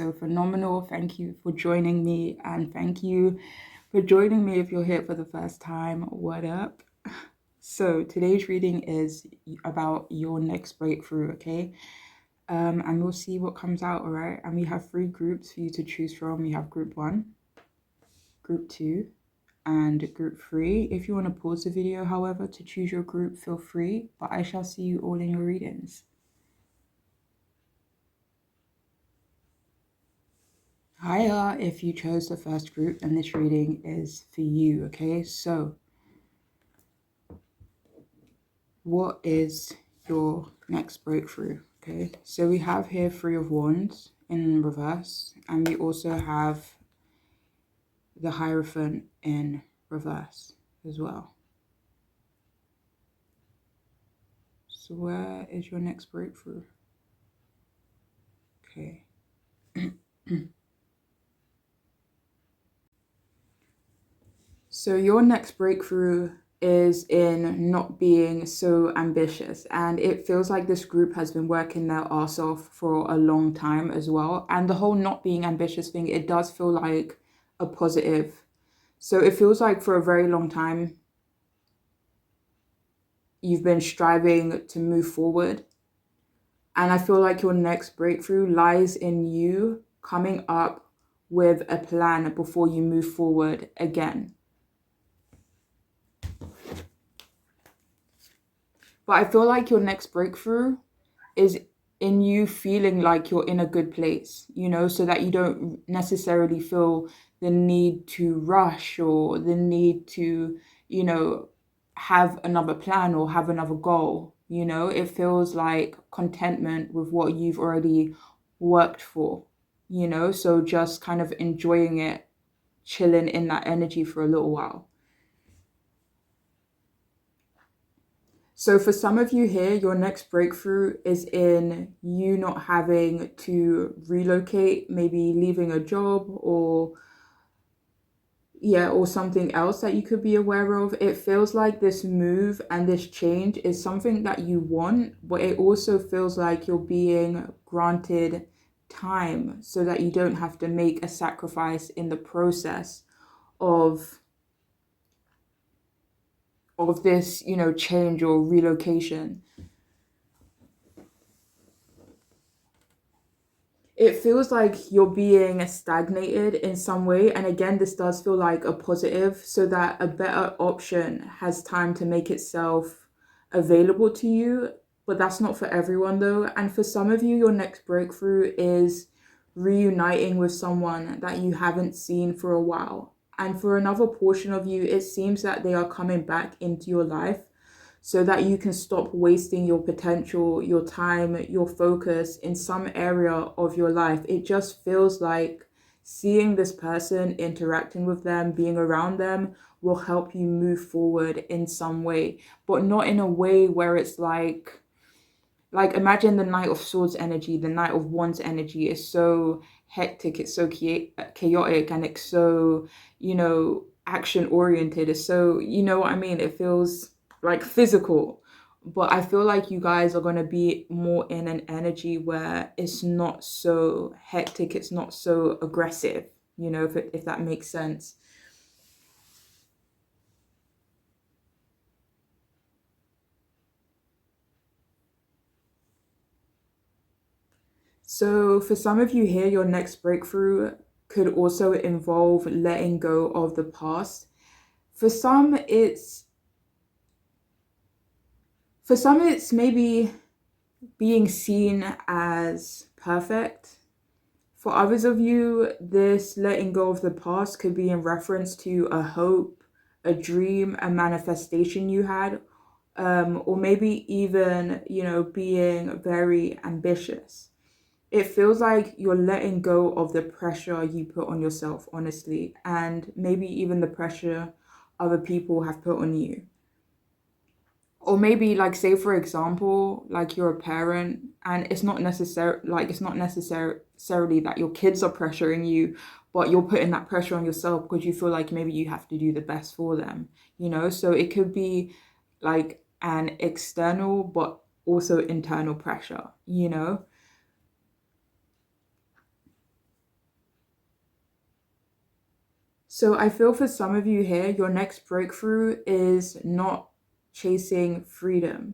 so phenomenal. Thank you for joining me, and thank you for joining me if you're here for the first time. What up? So today's reading is about your next breakthrough, okay? And we'll see what comes out, all right? And we have 3 groups for you to choose from. We have group 1, group 2, and group 3. If you want to pause the video, however, to choose your group, feel free, but I shall see you all in your readings. Hiya, if you chose the first group, then this reading is for you, okay? So, what is your next breakthrough, okay? So we have here 3 of Wands in reverse, and we also have the Hierophant in reverse as well. So where is your next breakthrough? Okay. So your next breakthrough is in not being so ambitious, and it feels like this group has been working their arse off for a long time as well. And the whole not being ambitious thing, it does feel like a positive. So it feels like for a very long time you've been striving to move forward, and I feel like your next breakthrough lies in you coming up with a plan before you move forward again. But I feel like your next breakthrough is in you feeling like you're in a good place, you know, so that you don't necessarily feel the need to rush or the need to, you know, have another plan or have another goal. You know, it feels like contentment with what you've already worked for, you know, so just kind of enjoying it, chilling in that energy for a little while. So for some of you here, your next breakthrough is in you not having to relocate, maybe leaving a job or something else that you could be aware of. It feels like this move and this change is something that you want, but it also feels like you're being granted time so that you don't have to make a sacrifice in the process of this, you know, change or relocation. It feels like you're being stagnated in some way. And again, this does feel like a positive, so that a better option has time to make itself available to you. But that's not for everyone though. And for some of you, your next breakthrough is reuniting with someone that you haven't seen for a while. And for another portion of you, it seems that they are coming back into your life so that you can stop wasting your potential, your time, your focus in some area of your life. It just feels like seeing this person, interacting with them, being around them will help you move forward in some way, but not in a way where it's like imagine the Knight of Swords energy, the Knight of Wands energy is so hectic, it's so chaotic, and it's so, you know, action oriented. It's so, you know what I mean? It feels like physical. But I feel like you guys are going to be more in an energy where it's not so hectic, it's not so aggressive, you know, if that makes sense. So for some of you here, your next breakthrough could also involve letting go of the past. For some, it's maybe being seen as perfect. For others of you, this letting go of the past could be in reference to a hope, a dream, a manifestation you had, or maybe even, you know, being very ambitious. It feels like you're letting go of the pressure you put on yourself, honestly, and maybe even the pressure other people have put on you. Or maybe, like, say for example, like you're a parent and it's not necessarily that your kids are pressuring you, but you're putting that pressure on yourself because you feel like maybe you have to do the best for them, you know? So it could be like an external but also internal pressure, you know? So I feel for some of you here, your next breakthrough is not chasing freedom.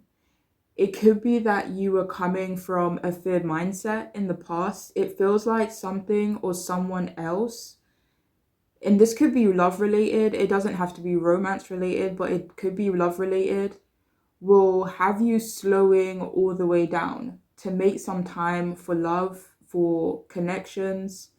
It could be that you were coming from a feared mindset in the past. It feels like something or someone else, and this could be love related, it doesn't have to be romance related, but it could be love related, will have you slowing all the way down to make some time for love, for connections.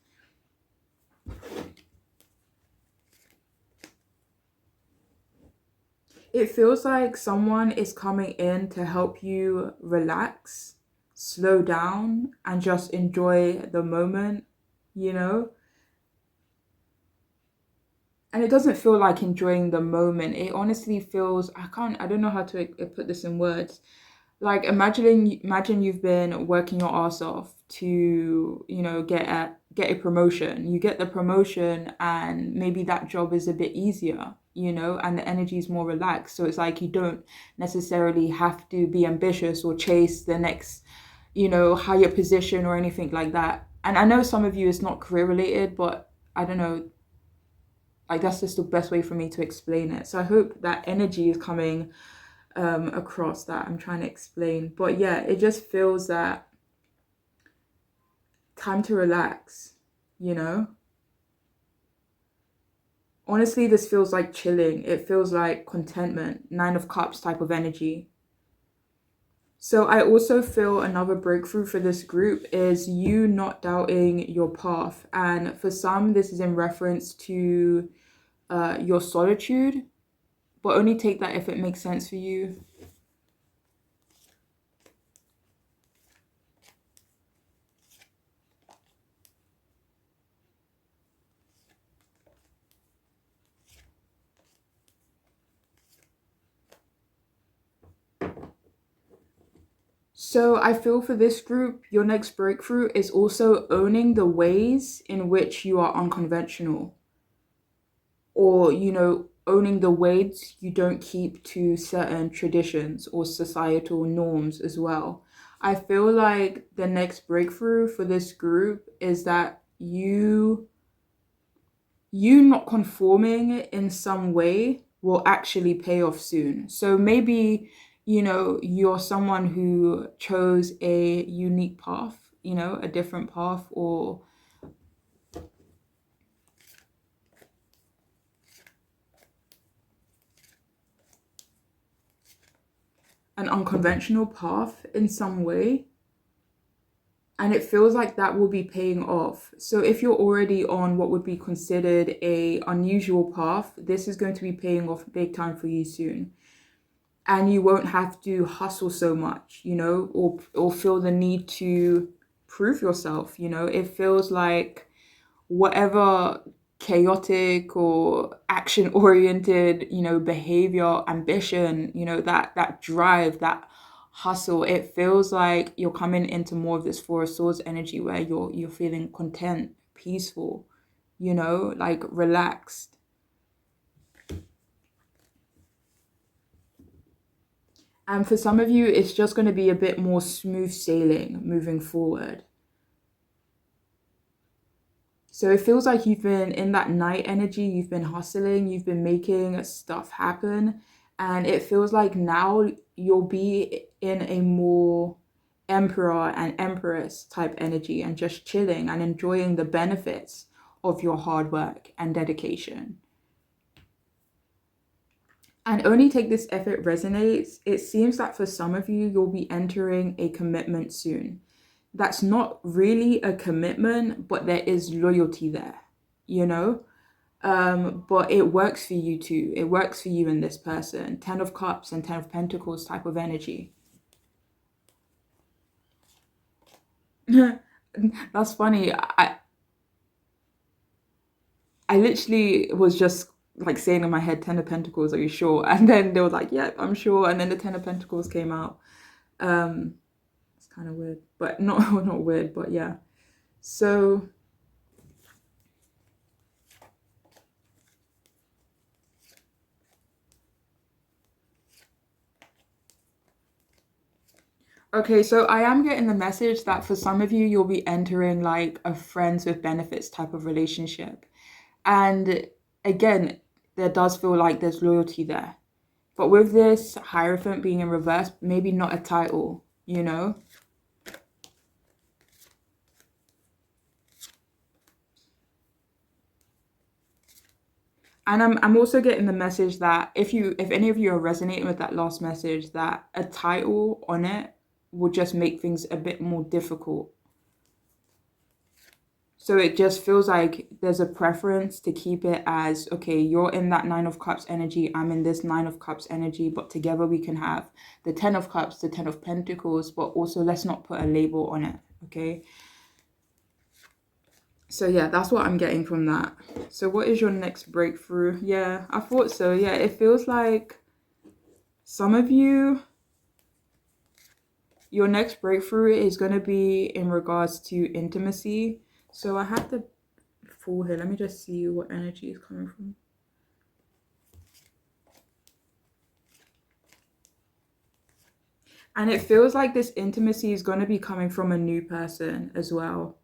It feels like someone is coming in to help you relax, slow down, and just enjoy the moment, you know? And it doesn't feel like enjoying the moment. It honestly feels, I don't know how to put this in words. Like imagine you've been working your ass off to, get a promotion. You get the promotion and maybe that job is a bit easier, and the energy is more relaxed. So it's like you don't necessarily have to be ambitious or chase the next, higher position or anything like that. And I know some of you it's not career related, but I don't know, like that's just the best way for me to explain it. So I hope that energy is coming across that I'm trying to explain. But yeah, it just feels that time to relax, you know? Honestly, this feels like chilling. It feels like contentment, Nine of Cups type of energy. So I also feel another breakthrough for this group is you not doubting your path. And for some, this is in reference to your solitude, but only take that if it makes sense for you. So I feel for this group, your next breakthrough is also owning the ways in which you are unconventional, or, owning the ways you don't keep to certain traditions or societal norms as well. I feel like the next breakthrough for this group is that you not conforming in some way will actually pay off soon. So maybe, you're someone who chose a unique path, a different path, or an unconventional path in some way. And it feels like that will be paying off. So if you're already on what would be considered a unusual path, this is going to be paying off big time for you soon. And you won't have to hustle so much, or feel the need to prove yourself. It feels like whatever chaotic or action oriented, behavior, ambition, that drive, that hustle, it feels like you're coming into more of this Four of Swords energy where you're feeling content, peaceful, like relaxed. And for some of you, it's just going to be a bit more smooth sailing moving forward. So it feels like you've been in that night energy, you've been hustling, you've been making stuff happen. And it feels like now you'll be in a more emperor and empress type energy and just chilling and enjoying the benefits of your hard work and dedication. And only take this if it resonates. It seems that for some of you, you'll be entering a commitment soon. That's not really a commitment, but there is loyalty there, you know? But it works for you too. It works for you and this person. Ten of Cups and Ten of Pentacles type of energy. That's funny. I literally was just like saying in my head, Ten of Pentacles, are you sure? And then they were like, yep, I'm sure. And then the Ten of Pentacles came out. It's kind of weird, but not not weird, but yeah. So okay, so I am getting the message that for some of you, you'll be entering like a friends with benefits type of relationship. And again, there does feel like there's loyalty there. But with this Hierophant being in reverse, maybe not a title, you know? And I'm also getting the message that if any of you are resonating with that last message, that a title on it will just make things a bit more difficult. So it just feels like there's a preference to keep it as, okay, you're in that Nine of Cups energy, I'm in this Nine of Cups energy, but together we can have the Ten of Cups, the Ten of Pentacles, but also let's not put a label on it, okay? So yeah, that's what I'm getting from that. So what is your next breakthrough? Yeah, I thought so. Yeah, it feels like some of you, your next breakthrough is going to be in regards to intimacy. So I have the Fool here. Let me just see what energy is coming from. And it feels like this intimacy is going to be coming from a new person as well.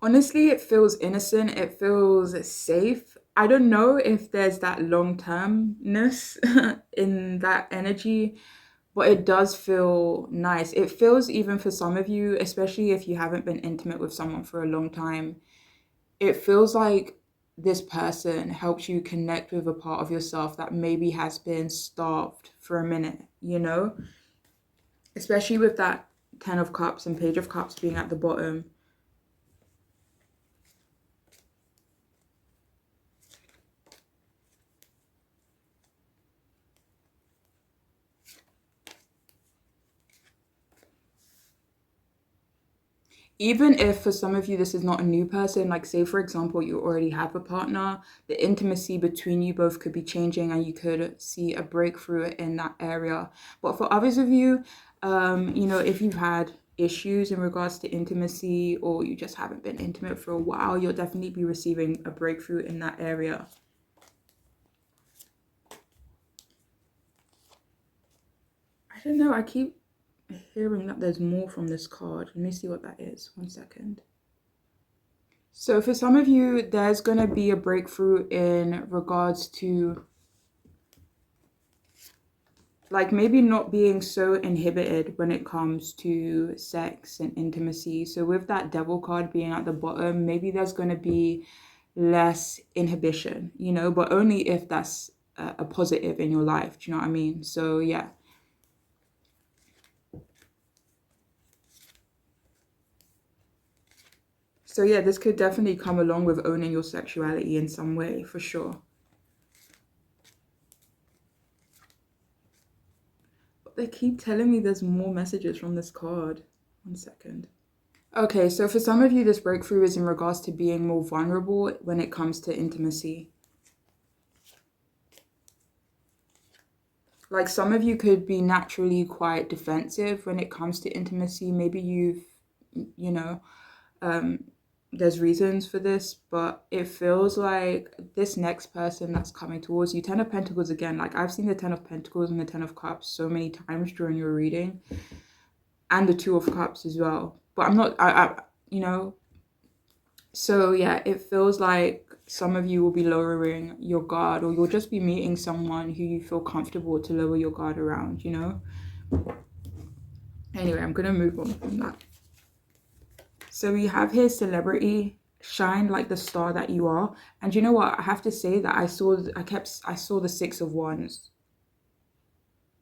Honestly, it feels innocent. It feels safe. I don't know if there's that long-termness in that energy, but it does feel nice. It feels, even for some of you, especially if you haven't been intimate with someone for a long time, it feels like this person helps you connect with a part of yourself that maybe has been starved for a minute, you know? Especially with that Ten of Cups and Page of Cups being at the bottom. Even if for some of you this is not a new person, like say for example you already have a partner, the intimacy between you both could be changing and you could see a breakthrough in that area. But for others of you, you know, if you've had issues in regards to intimacy or you just haven't been intimate for a while, you'll definitely be receiving a breakthrough in that area. I don't know, I keep hearing that there's more from this card. Let me see what that is. 1 second. So for some of you, there's going to be a breakthrough in regards to like maybe not being so inhibited when it comes to sex and intimacy. So with that Devil card being at the bottom, maybe there's going to be less inhibition, you know, but only if that's a positive in your life. Do you know what I mean? So yeah. So yeah, this could definitely come along with owning your sexuality in some way, for sure. But they keep telling me there's more messages from this card. 1 second. Okay, so for some of you, this breakthrough is in regards to being more vulnerable when it comes to intimacy. Like some of you could be naturally quite defensive when it comes to intimacy. Maybe you've, you know, there's reasons for this, but it feels like this next person that's coming towards you, Ten of Pentacles again, like I've seen the Ten of Pentacles and the Ten of Cups so many times during your reading, and the Two of Cups as well. But I'm not, you know, so yeah, it feels like some of you will be lowering your guard, or you'll just be meeting someone who you feel comfortable to lower your guard around, you know? Anyway, I'm gonna move on from that. So we have here celebrity, shine like the star that you are. And you know what? I have to say that I saw the Six of Wands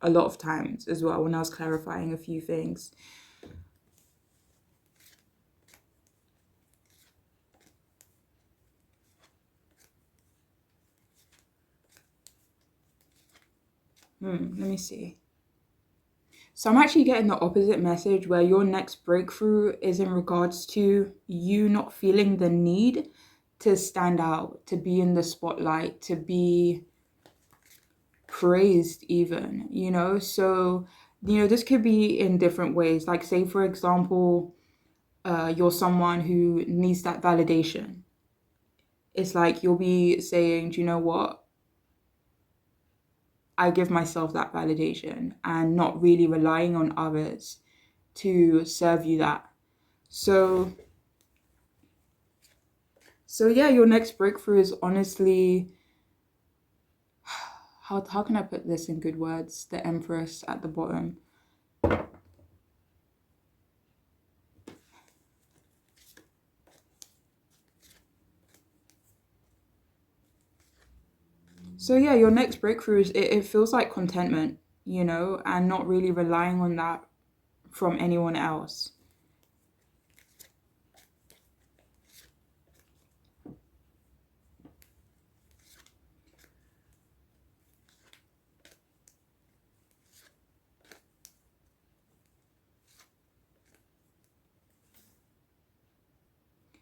a lot of times as well when I was clarifying a few things. Let me see. So I'm actually getting the opposite message, where your next breakthrough is in regards to you not feeling the need to stand out, to be in the spotlight, to be praised even, you know? So, you know, this could be in different ways. Like say, for example, you're someone who needs that validation. It's like you'll be saying, do you know what? I give myself that validation and not really relying on others to serve you that. So yeah, your next breakthrough is honestly, how can I put this in good words? The Empress at the bottom. So yeah, your next breakthrough is it feels like contentment, and not really relying on that from anyone else.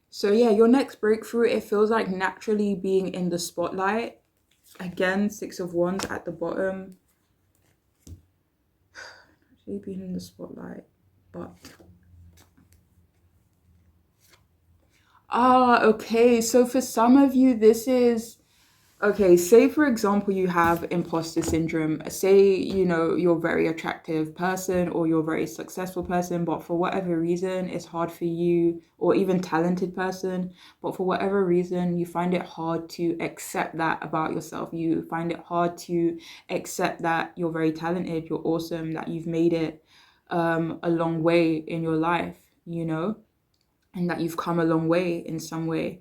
So yeah, your next breakthrough, it feels like naturally being in the spotlight. Again, Six of Wands at the bottom. Actually being in the spotlight, but okay. So for some of you, this is okay. Say for example, you have imposter syndrome. Say, you're a very attractive person or you're a very successful person, but for whatever reason, it's hard for you, or even talented person, but for whatever reason, you find it hard to accept that about yourself. You find it hard to accept that you're very talented, you're awesome, that you've made it a long way in your life, and that you've come a long way in some way.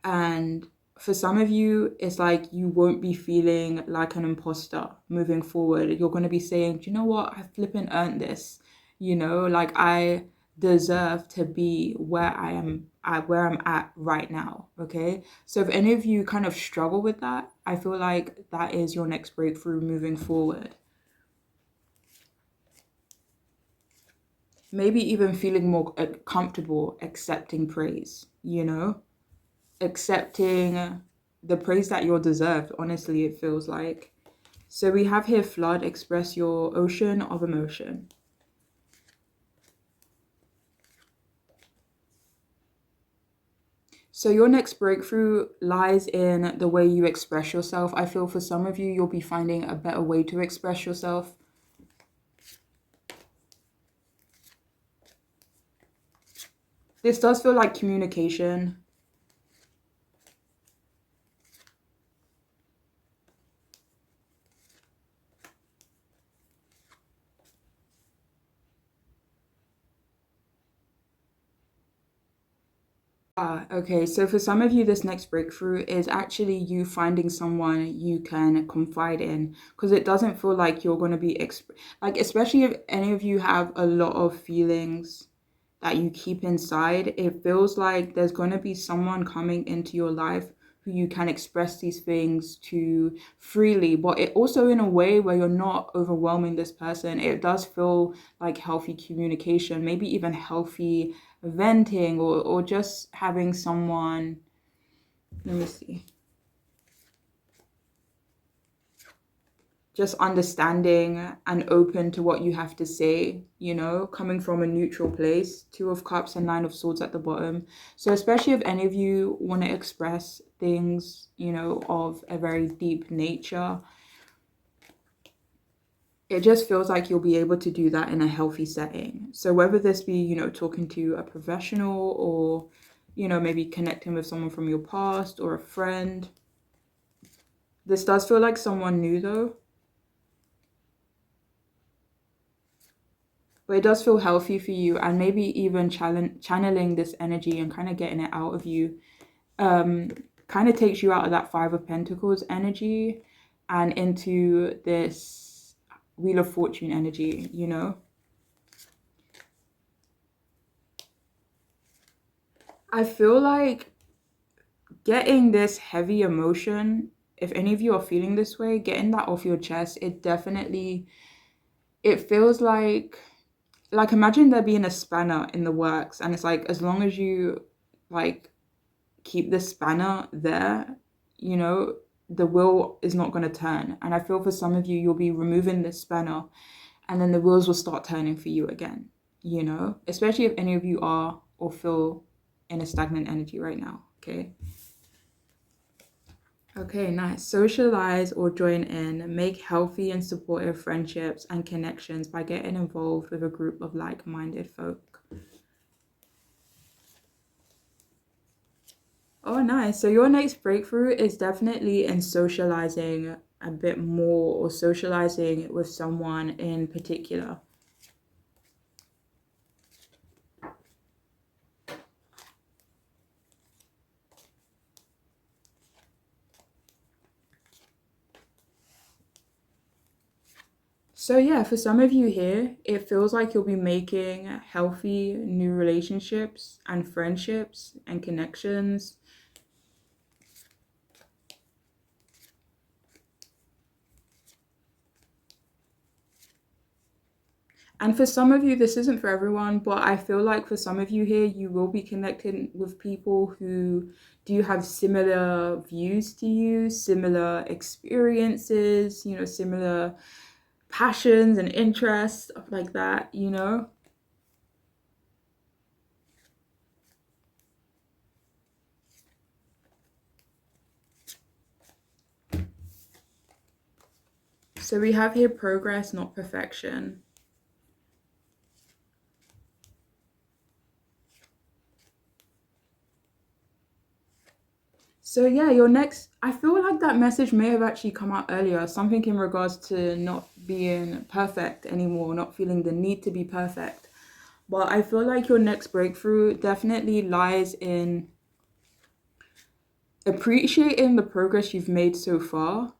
And for some of you, it's like you won't be feeling like an imposter moving forward. You're going to be saying, do you know what? I flipping earned this. Like I deserve to be where I am, where I'm at right now. Okay. So if any of you kind of struggle with that, I feel like that is your next breakthrough moving forward. Maybe even feeling more comfortable accepting praise, accepting the praise that you're deserved, honestly, it feels like. So we have here flood, express your ocean of emotion. So your next breakthrough lies in the way you express yourself. I feel for some of you, you'll be finding a better way to express yourself. This does feel like communication. Okay. So for some of you, this next breakthrough is actually you finding someone you can confide in, because it doesn't feel like you're going to be, like, especially if any of you have a lot of feelings that you keep inside, it feels like there's going to be someone coming into your life who you can express these things to freely, but it also in a way where you're not overwhelming this person. It does feel like healthy communication, maybe even healthy venting, or just having someone, let me see, just understanding and open to what you have to say, coming from a neutral place. Two of Cups and Nine of Swords at the bottom. So especially if any of you want to express things, of a very deep nature, it just feels like you'll be able to do that in a healthy setting. So whether this be, talking to a professional, or, maybe connecting with someone from your past or a friend. This does feel like someone new though. But it does feel healthy for you, and maybe even channeling this energy and kind of getting it out of you kind of takes you out of that Five of Pentacles energy and into this Wheel of Fortune energy, I feel like getting this heavy emotion, if any of you are feeling this way, getting that off your chest, it feels like imagine there being a spanner in the works, and it's like as long as you like keep the spanner there, the wheel is not going to turn. And I feel for some of you, you'll be removing this spanner and then the wheels will start turning for you again, especially if any of you are or feel in a stagnant energy right now. Okay. Okay, nice. Socialize or join in, make healthy and supportive friendships and connections by getting involved with a group of like-minded folk. Oh, nice. So your next breakthrough is definitely in socializing a bit more or socializing with someone in particular. So yeah, for some of you here, it feels like you'll be making healthy new relationships and friendships and connections. And for some of you, this isn't for everyone, but I feel like for some of you here, you will be connecting with people who do have similar views to you, similar experiences, similar passions and interests, stuff like that. So we have here progress, not perfection. So yeah, your next, I feel like that message may have actually come out earlier, something in regards to not being perfect anymore, not feeling the need to be perfect. But I feel like your next breakthrough definitely lies in appreciating the progress you've made so far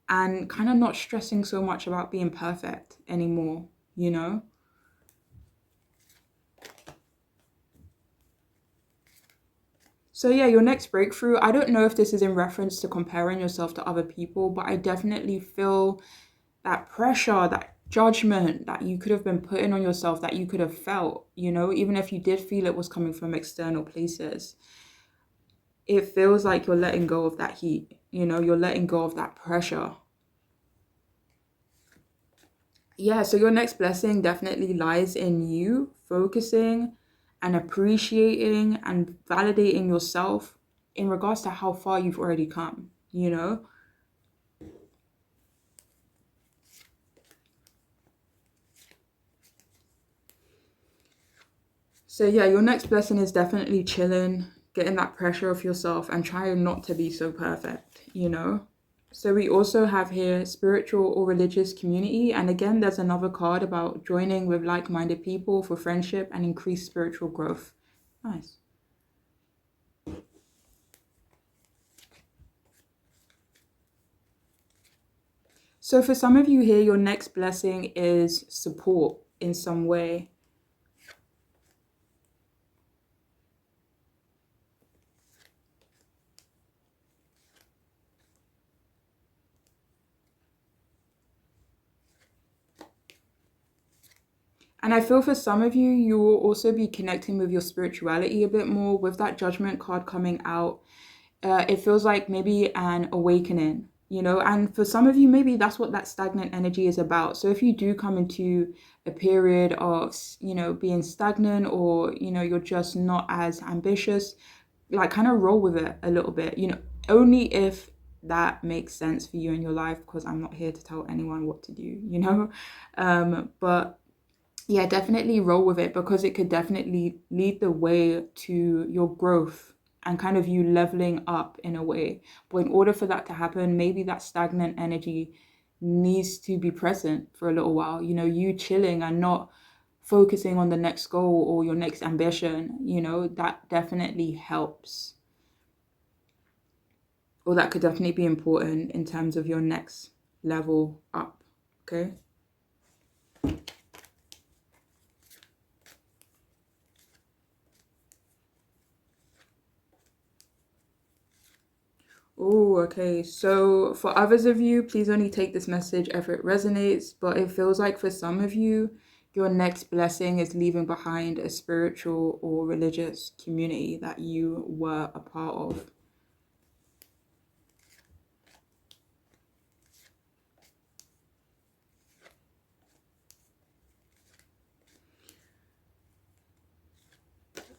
and kind of not stressing so much about being perfect anymore, you know? So yeah, your next breakthrough, I don't know if this is in reference to comparing yourself to other people, but I definitely feel that pressure, that judgment that you could have been putting on yourself, that you could have felt, even if you did feel it was coming from external places. It feels like you're letting go of that heat, you're letting go of that pressure. Yeah, so your next blessing definitely lies in you focusing and appreciating and validating yourself in regards to how far you've already come. So yeah, your next blessing is definitely chilling, getting that pressure off yourself and trying not to be so perfect. So we also have here spiritual or religious community. And again, there's another card about joining with like-minded people for friendship and increased spiritual growth. Nice. So for some of you here, your next blessing is support in some way. And I feel for some of you, you will also be connecting with your spirituality a bit more with that judgment card coming out. It feels like maybe an awakening. And for some of you, maybe that's what that stagnant energy is about. So if you do come into a period of, being stagnant or, you're just not as ambitious, like kind of roll with it a little bit, only if that makes sense for you in your life, because I'm not here to tell anyone what to do. But yeah, definitely roll with it because it could definitely lead the way to your growth and kind of you leveling up in a way. But in order for that to happen, maybe that stagnant energy needs to be present for a little while. You chilling and not focusing on the next goal or your next ambition, that definitely helps. Or that could definitely be important in terms of your next level up. Okay. Oh, okay. So for others of you, please only take this message if it resonates. But it feels like for some of you, your next blessing is leaving behind a spiritual or religious community that you were a part of.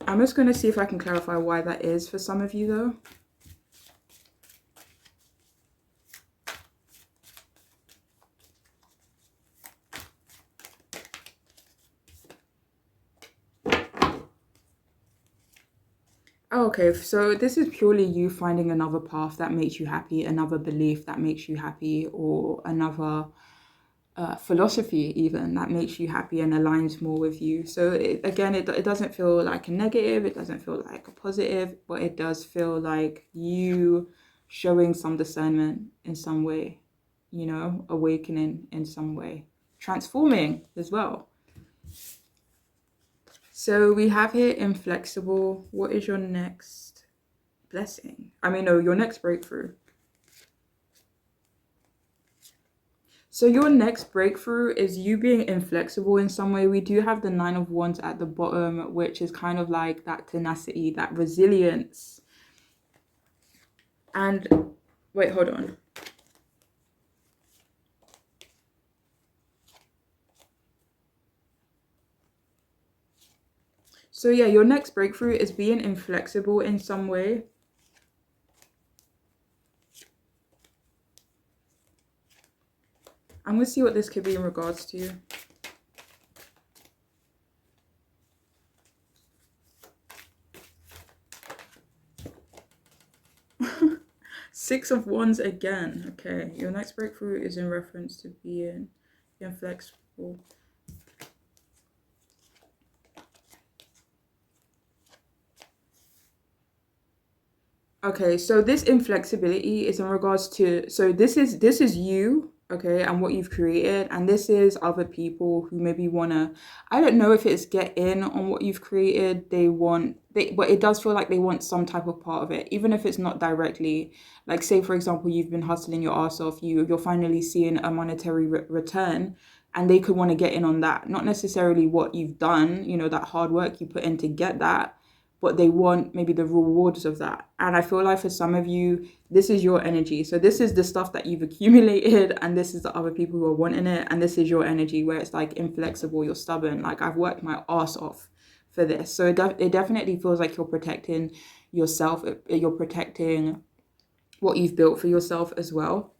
I'm just going to see if I can clarify why that is for some of you, though. Oh, okay, so this is purely you finding another path that makes you happy, another belief that makes you happy, or another philosophy even that makes you happy and aligns more with you. So it doesn't feel like a negative, it doesn't feel like a positive, but it does feel like you showing some discernment in some way, awakening in some way, transforming as well. So we have here inflexible. What is your next blessing? I mean, no, your next breakthrough. So your next breakthrough is you being inflexible in some way. We do have the Nine of Wands at the bottom, which is kind of like that tenacity, that resilience. And wait, hold on. So yeah, your next breakthrough is being inflexible in some way. I'm going to see what this could be in regards to. Six of Wands again. Okay, your next breakthrough is in reference to being inflexible. Okay, so this inflexibility is in regards to, so this is you, okay, and what you've created, and this is other people who maybe wanna, I don't know if it's get in on what you've created. But it does feel like they want some type of part of it, even if it's not directly. Like, say for example, you've been hustling your ass off, you're finally seeing a monetary return, and they could want to get in on that. Not necessarily what you've done, that hard work you put in to get that, but they want maybe the rewards of that. And I feel like for some of you, this is your energy. So this is the stuff that you've accumulated, and this is the other people who are wanting it, and this is your energy where it's like inflexible, you're stubborn. Like, I've worked my ass off for this. So it definitely feels like you're protecting yourself. You're protecting what you've built for yourself as well.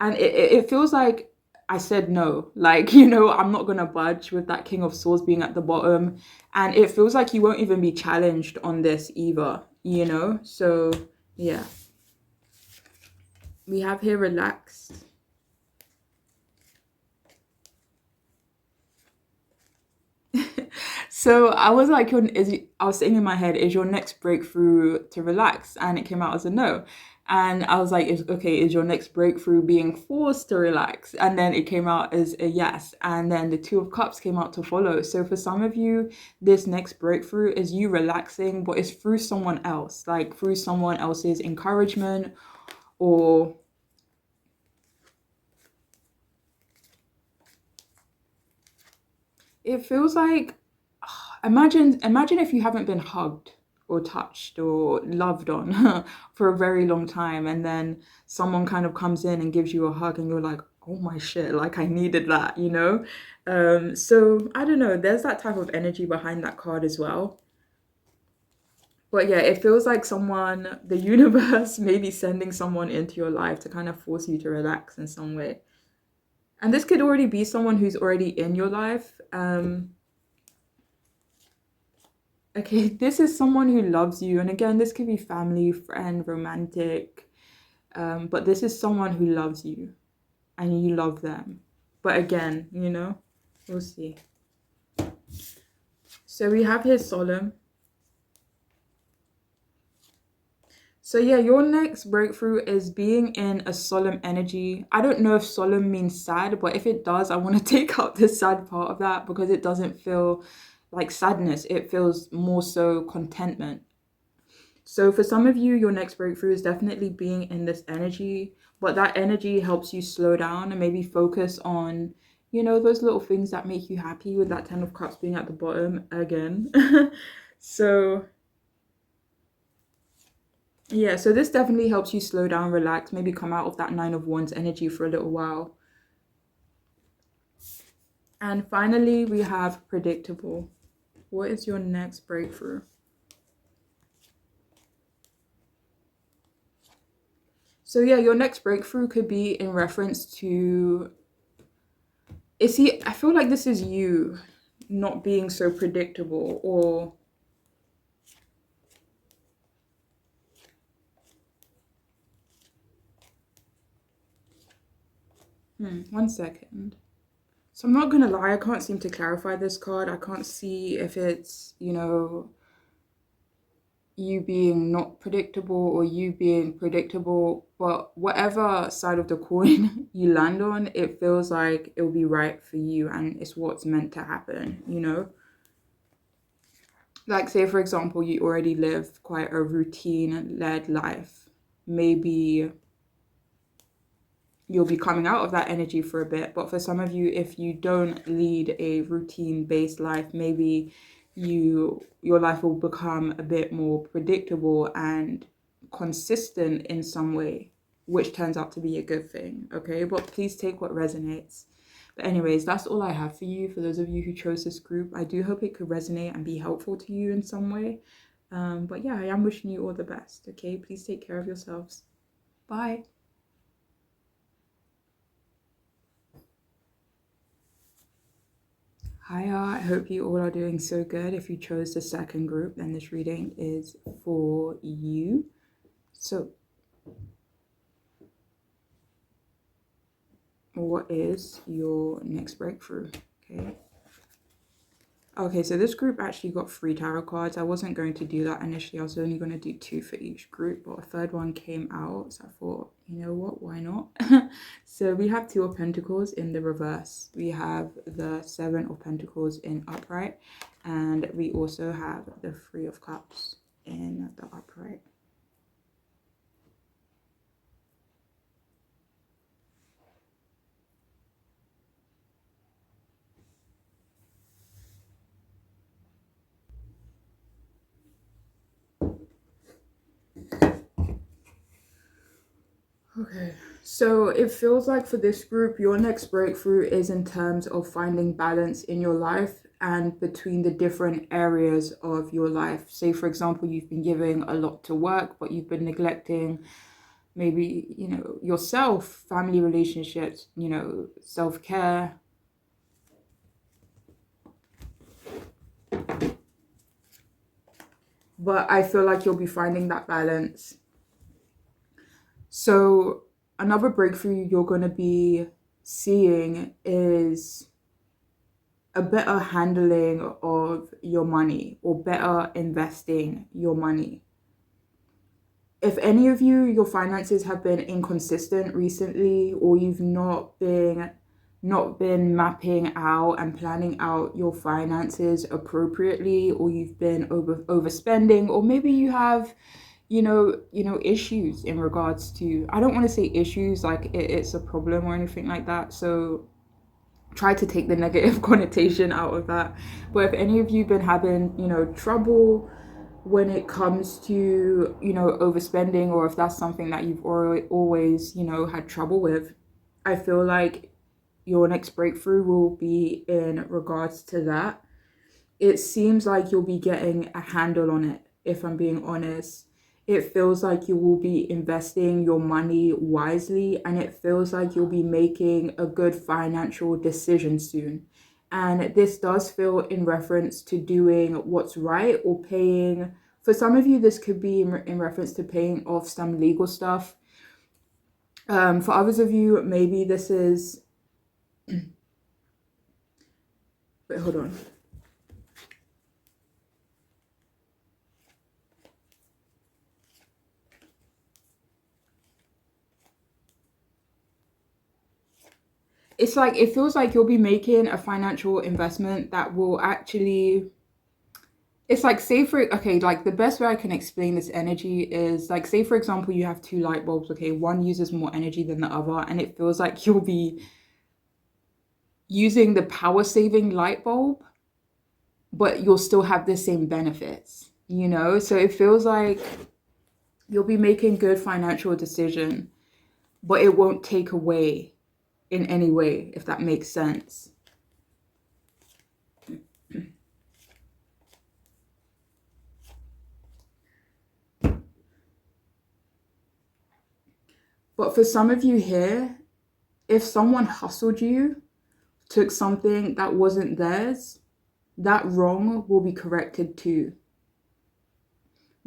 And it feels like I said no. Like, I'm not going to budge with that King of Swords being at the bottom. And it feels like you won't even be challenged on this either. So, yeah. We have here relaxed. So I was like, I was saying in my head, is your next breakthrough to relax? And it came out as a no. And I was like, is your next breakthrough being forced to relax? And then it came out as a yes. And then the Two of Cups came out to follow. So for some of you, this next breakthrough is you relaxing, but it's through someone else, like through someone else's encouragement, or it feels like, imagine if you haven't been hugged or touched or loved on for a very long time, and then someone kind of comes in and gives you a hug, and you're like, oh my shit, like I needed that. So I don't know, there's that type of energy behind that card as well. But yeah, it feels like the universe may be sending someone into your life to kind of force you to relax in some way. And this could already be someone who's already in your life. Okay, this is someone who loves you. And again, this could be family, friend, romantic. But this is someone who loves you and you love them. But again, we'll see. So we have here solemn. So yeah, your next breakthrough is being in a solemn energy. I don't know if solemn means sad, but if it does, I want to take out the sad part of that, because it doesn't feel like sadness. It feels more so contentment. So for some of you, your next breakthrough is definitely being in this energy, but that energy helps you slow down and maybe focus on, those little things that make you happy, with that Ten of Cups being at the bottom again. So yeah, so this definitely helps you slow down, relax, maybe come out of that Nine of Wands energy for a little while. And finally, we have predictable. What is your next breakthrough? So yeah, your next breakthrough could be in reference to, I feel like this is you not being so predictable, or One second. So I'm not gonna lie, I can't seem to clarify this card. I can't see if it's, you being not predictable or you being predictable, but whatever side of the coin you land on, it feels like it'll be right for you and it's what's meant to happen. Like, say, for example, you already live quite a routine-led life. Maybe you'll be coming out of that energy for a bit, but for some of you, if you don't lead a routine-based life, maybe your life will become a bit more predictable and consistent in some way, which turns out to be a good thing. Okay, but please take what resonates. But anyways, that's all I have for you. For those of you who chose this group, I do hope it could resonate and be helpful to you in some way. But yeah, I am wishing you all the best. Okay, please take care of yourselves. Bye. Hiya, I hope you all are doing so good. If you chose the second group, then this reading is for you. So, what is your next breakthrough? Okay, so this group actually got 3 tarot cards. I wasn't going to do that initially. I was only going to do 2 for each group, but a third one came out. So I thought, you know what, why not? So we have 2 of Pentacles in the reverse. We have the 7 of Pentacles in upright. And we also have the 3 of Cups in the upright. Okay, so it feels like for this group, your next breakthrough is in terms of finding balance in your life and between the different areas of your life. Say, for example, you've been giving a lot to work, but you've been neglecting maybe, yourself, family relationships, self-care. But I feel like you'll be finding that balance. So another breakthrough you're going to be seeing is a better handling of your money or better investing your money. If any of you, your finances have been inconsistent recently, or you've not been mapping out and planning out your finances appropriately, or you've been overspending, or maybe you have issues in regards to, I don't want to say issues like it's a problem or anything like that, so try to take the negative connotation out of that. But if any of you have been having trouble when it comes to overspending, or if that's something that you've always had trouble with, I feel like your next breakthrough will be in regards to that. It seems like you'll be getting a handle on it, if I'm being honest. It feels like you will be investing your money wisely, and it feels like you'll be making a good financial decision soon. And this does feel in reference to doing what's right, or paying. For some of you, this could be in reference to paying off some legal stuff. For others of you, maybe this is... Wait, hold on. It's like, it feels like you'll be making a financial investment that will actually, it's like, say for, okay, like the best way I can explain this energy is like, say for example, you have 2 light bulbs, okay, one uses more energy than the other, and it feels like you'll be using the power saving light bulb, but you'll still have the same benefits, so it feels like you'll be making good financial decision, but it won't take away in any way, if that makes sense. But for some of you here, if someone hustled you, took something that wasn't theirs, that wrong will be corrected too.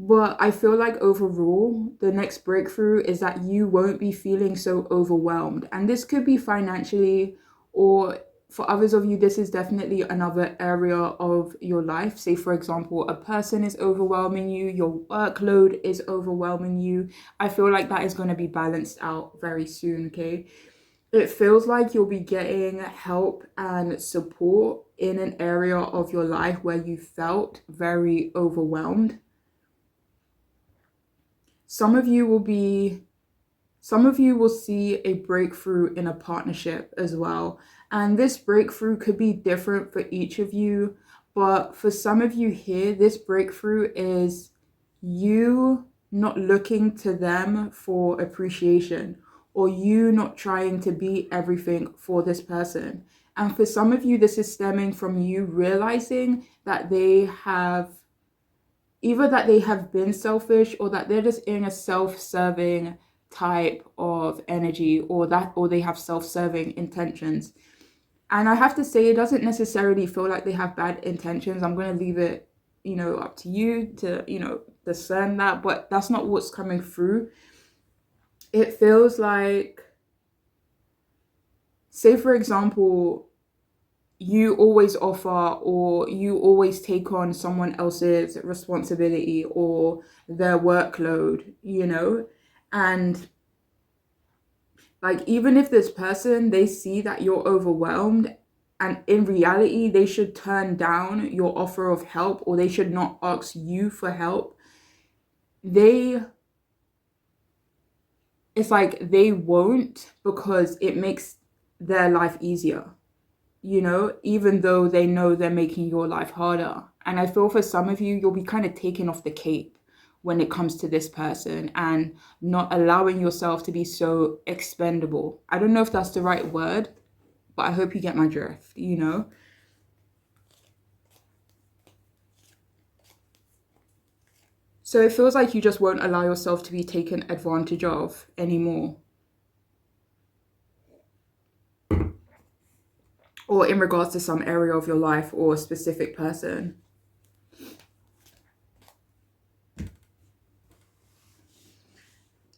But I feel like overall, the next breakthrough is that you won't be feeling so overwhelmed. And this could be financially, or for others of you, this is definitely another area of your life. Say, for example, a person is overwhelming you, your workload is overwhelming you. I feel like that is going to be balanced out very soon, okay? It feels like you'll be getting help and support in an area of your life where you felt very overwhelmed. Some of you will be some of you will see a breakthrough in a partnership as well. And this breakthrough could be different for each of you, but for some of you here, this breakthrough is you not looking to them for appreciation, or you not trying to be everything for this person. And for some of you, this is stemming from you realizing that they have been selfish, or that they're just in a self-serving type of energy, or they have self-serving intentions. And I have to say, it doesn't necessarily feel like they have bad intentions. I'm going to leave it, up to you to, discern that, but that's not what's coming through. It feels like, say for example, you always offer, or you always take on someone else's responsibility or their workload, and like, even if this person, they see that you're overwhelmed, and in reality they should turn down your offer of help, or they should not ask you for help, they it's like they won't, because it makes their life easier, even though they know they're making your life harder. And I feel for some of you, you'll be kind of taken off the cape when it comes to this person, and not allowing yourself to be so expendable. I don't know if that's the right word, but I hope you get my drift. So it feels like you just won't allow yourself to be taken advantage of anymore. Or in regards to some area of your life or a specific person.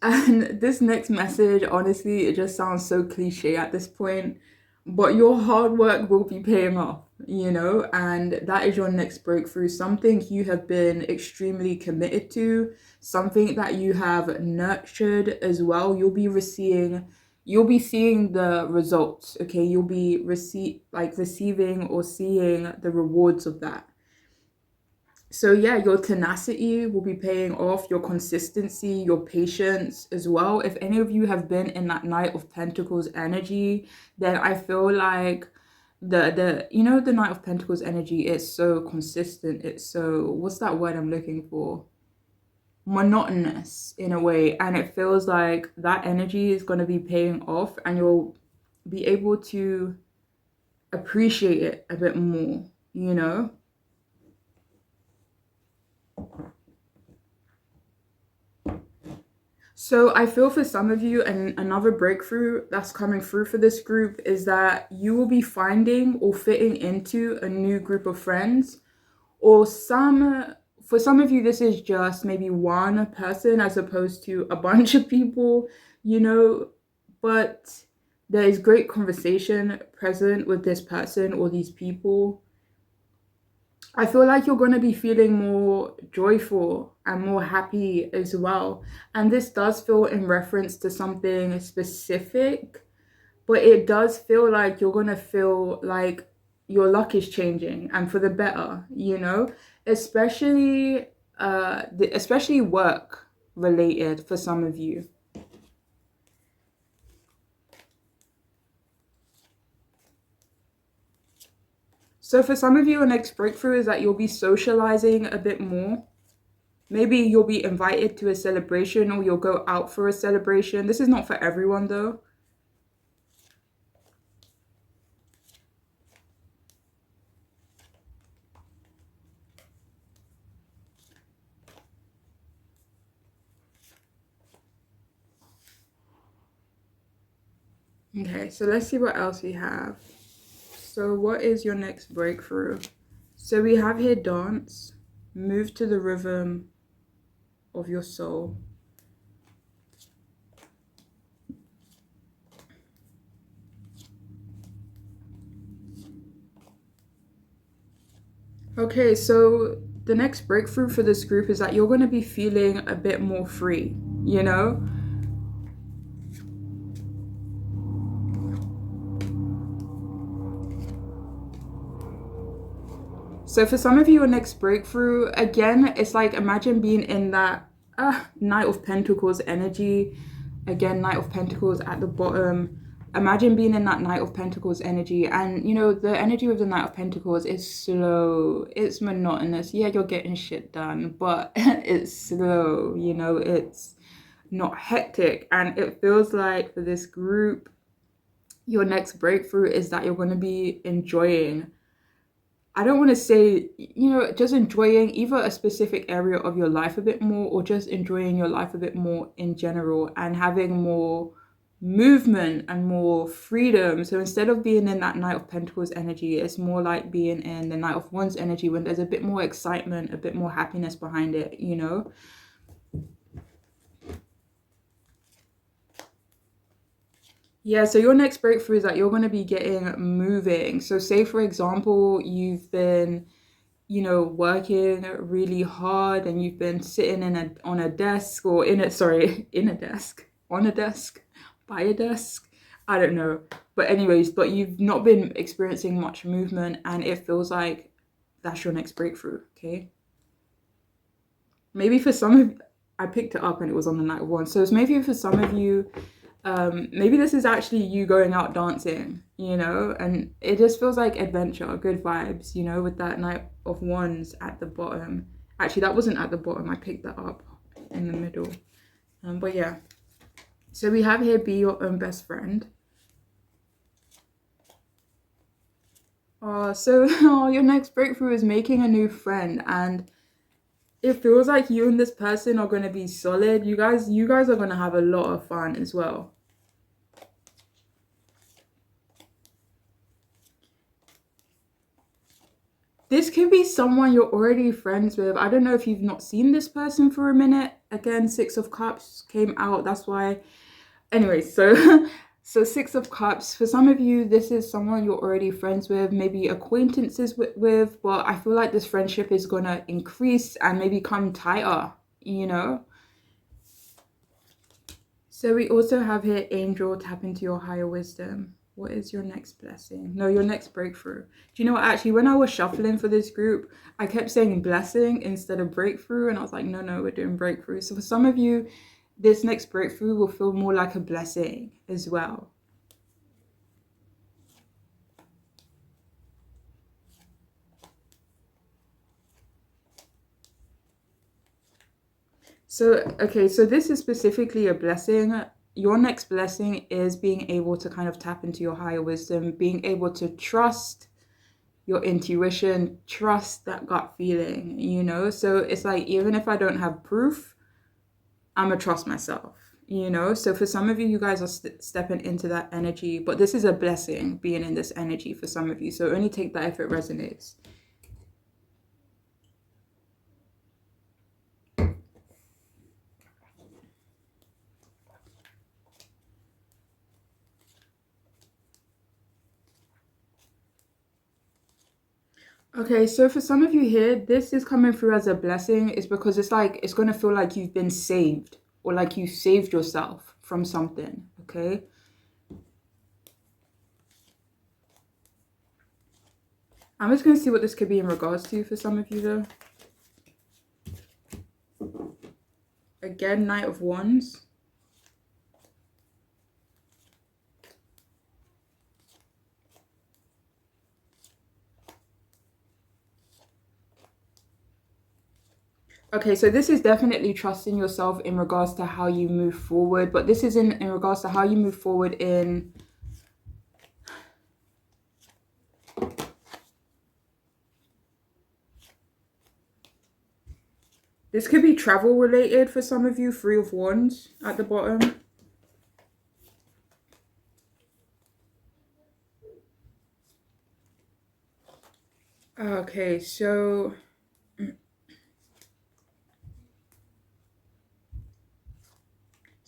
And this next message, honestly, it just sounds so cliche at this point, but your hard work will be paying off, and that is your next breakthrough. Something you have been extremely committed to, something that you have nurtured as well. You'll be seeing the results, okay? You'll be receiving or seeing the rewards of that. So yeah, your tenacity will be paying off, your consistency, your patience as well. If any of you have been in that Knight of Pentacles energy, then I feel like the Knight of Pentacles energy is so consistent. It's so, what's that word I'm looking for? Monotonous in a way. And it feels like that energy is going to be paying off, and you'll be able to appreciate it a bit more. So I feel for some of you, and another breakthrough that's coming through for this group is that you will be finding or fitting into a new group of friends, or for some of you, this is just maybe one person as opposed to a bunch of people, but there is great conversation present with this person or these people. I feel like you're going to be feeling more joyful and more happy as well. And this does feel in reference to something specific, but it does feel like you're going to feel like your luck is changing, and for the better, especially especially work related for some of you. So for some of you, a next breakthrough is that you'll be socializing a bit more. Maybe you'll be invited to a celebration, or you'll go out for a celebration. This is not for everyone though. Okay, so let's see what else we have. So what is your next breakthrough? So we have here dance, move to the rhythm, of your soul. Okay, so the next breakthrough for this group is that you're going to be feeling a bit more free, you know? So for some of you, your next breakthrough, again, it's like imagine being in that Knight of Pentacles energy. Again, Knight of Pentacles at the bottom. Imagine being in that Knight of Pentacles energy. And, you know, the energy of the Knight of Pentacles is slow. It's monotonous. Yeah, you're getting shit done, but it's slow. You know, it's not hectic. And it feels like for this group, your next breakthrough is that you're going to be enjoying, I don't want to say, you know, just enjoying either a specific area of your life a bit more or just enjoying your life a bit more in general and having more movement and more freedom. So instead of being in that Knight of Pentacles energy, it's more like being in the Knight of Wands energy when there's a bit more excitement, a bit more happiness behind it, you know? Yeah, so your next breakthrough is that you're going to be getting moving. So say, for example, you've been, you know, working really hard and you've been sitting in a on a desk or in a sorry, in a desk, on a desk, by a desk. I don't know. But anyways, but you've not been experiencing much movement and it feels like that's your next breakthrough, okay? Maybe for some of I picked it up and it was on the Night of Wands. So it's maybe for some of you, maybe this is actually you going out dancing, you know, and it just feels like adventure, good vibes, you know, with that Knight of Wands at the bottom. Actually, that wasn't at the bottom. I picked that up in the middle. But yeah, so we have here be your own best friend. So your next breakthrough is making a new friend, and it feels like you and this person are going to be solid. You guys are going to have a lot of fun as well. This could be someone you're already friends with. I don't know if you've not seen this person for a minute. Again, Six of Cups came out. That's why. Anyway, so so Six of Cups. For some of you, this is someone you're already friends with, maybe acquaintances with, but I feel like this friendship is gonna increase and maybe come tighter, you know? So we also have here Angel, tap into your higher wisdom. What is your next blessing? No, your next breakthrough. Do you know what? Actually, when I was shuffling for this group, I kept saying blessing instead of breakthrough. And I was like, no, we're doing breakthrough. So for some of you, this next breakthrough will feel more like a blessing as well. So, okay, so this is specifically a blessing. Your next blessing is being able to kind of tap into your higher wisdom, being able to trust your intuition, trust that gut feeling, you know? So it's like, even if I don't have proof, I'm gonna trust myself, you know? So for some of you, you guys are stepping into that energy, but this is a blessing being in this energy for some of you. So only take that if it resonates. Okay, so for some of you here, this is coming through as a blessing. It's because it's like, it's going to feel like you've been saved or like you saved yourself from something, okay? I'm just going to see what this could be in regards to for some of you though. Again, Knight of Wands. Okay, so this is definitely trusting yourself in regards to how you move forward, but this is in regards to how you move forward in this could be travel related for some of you, Three of Wands at the bottom. Okay, so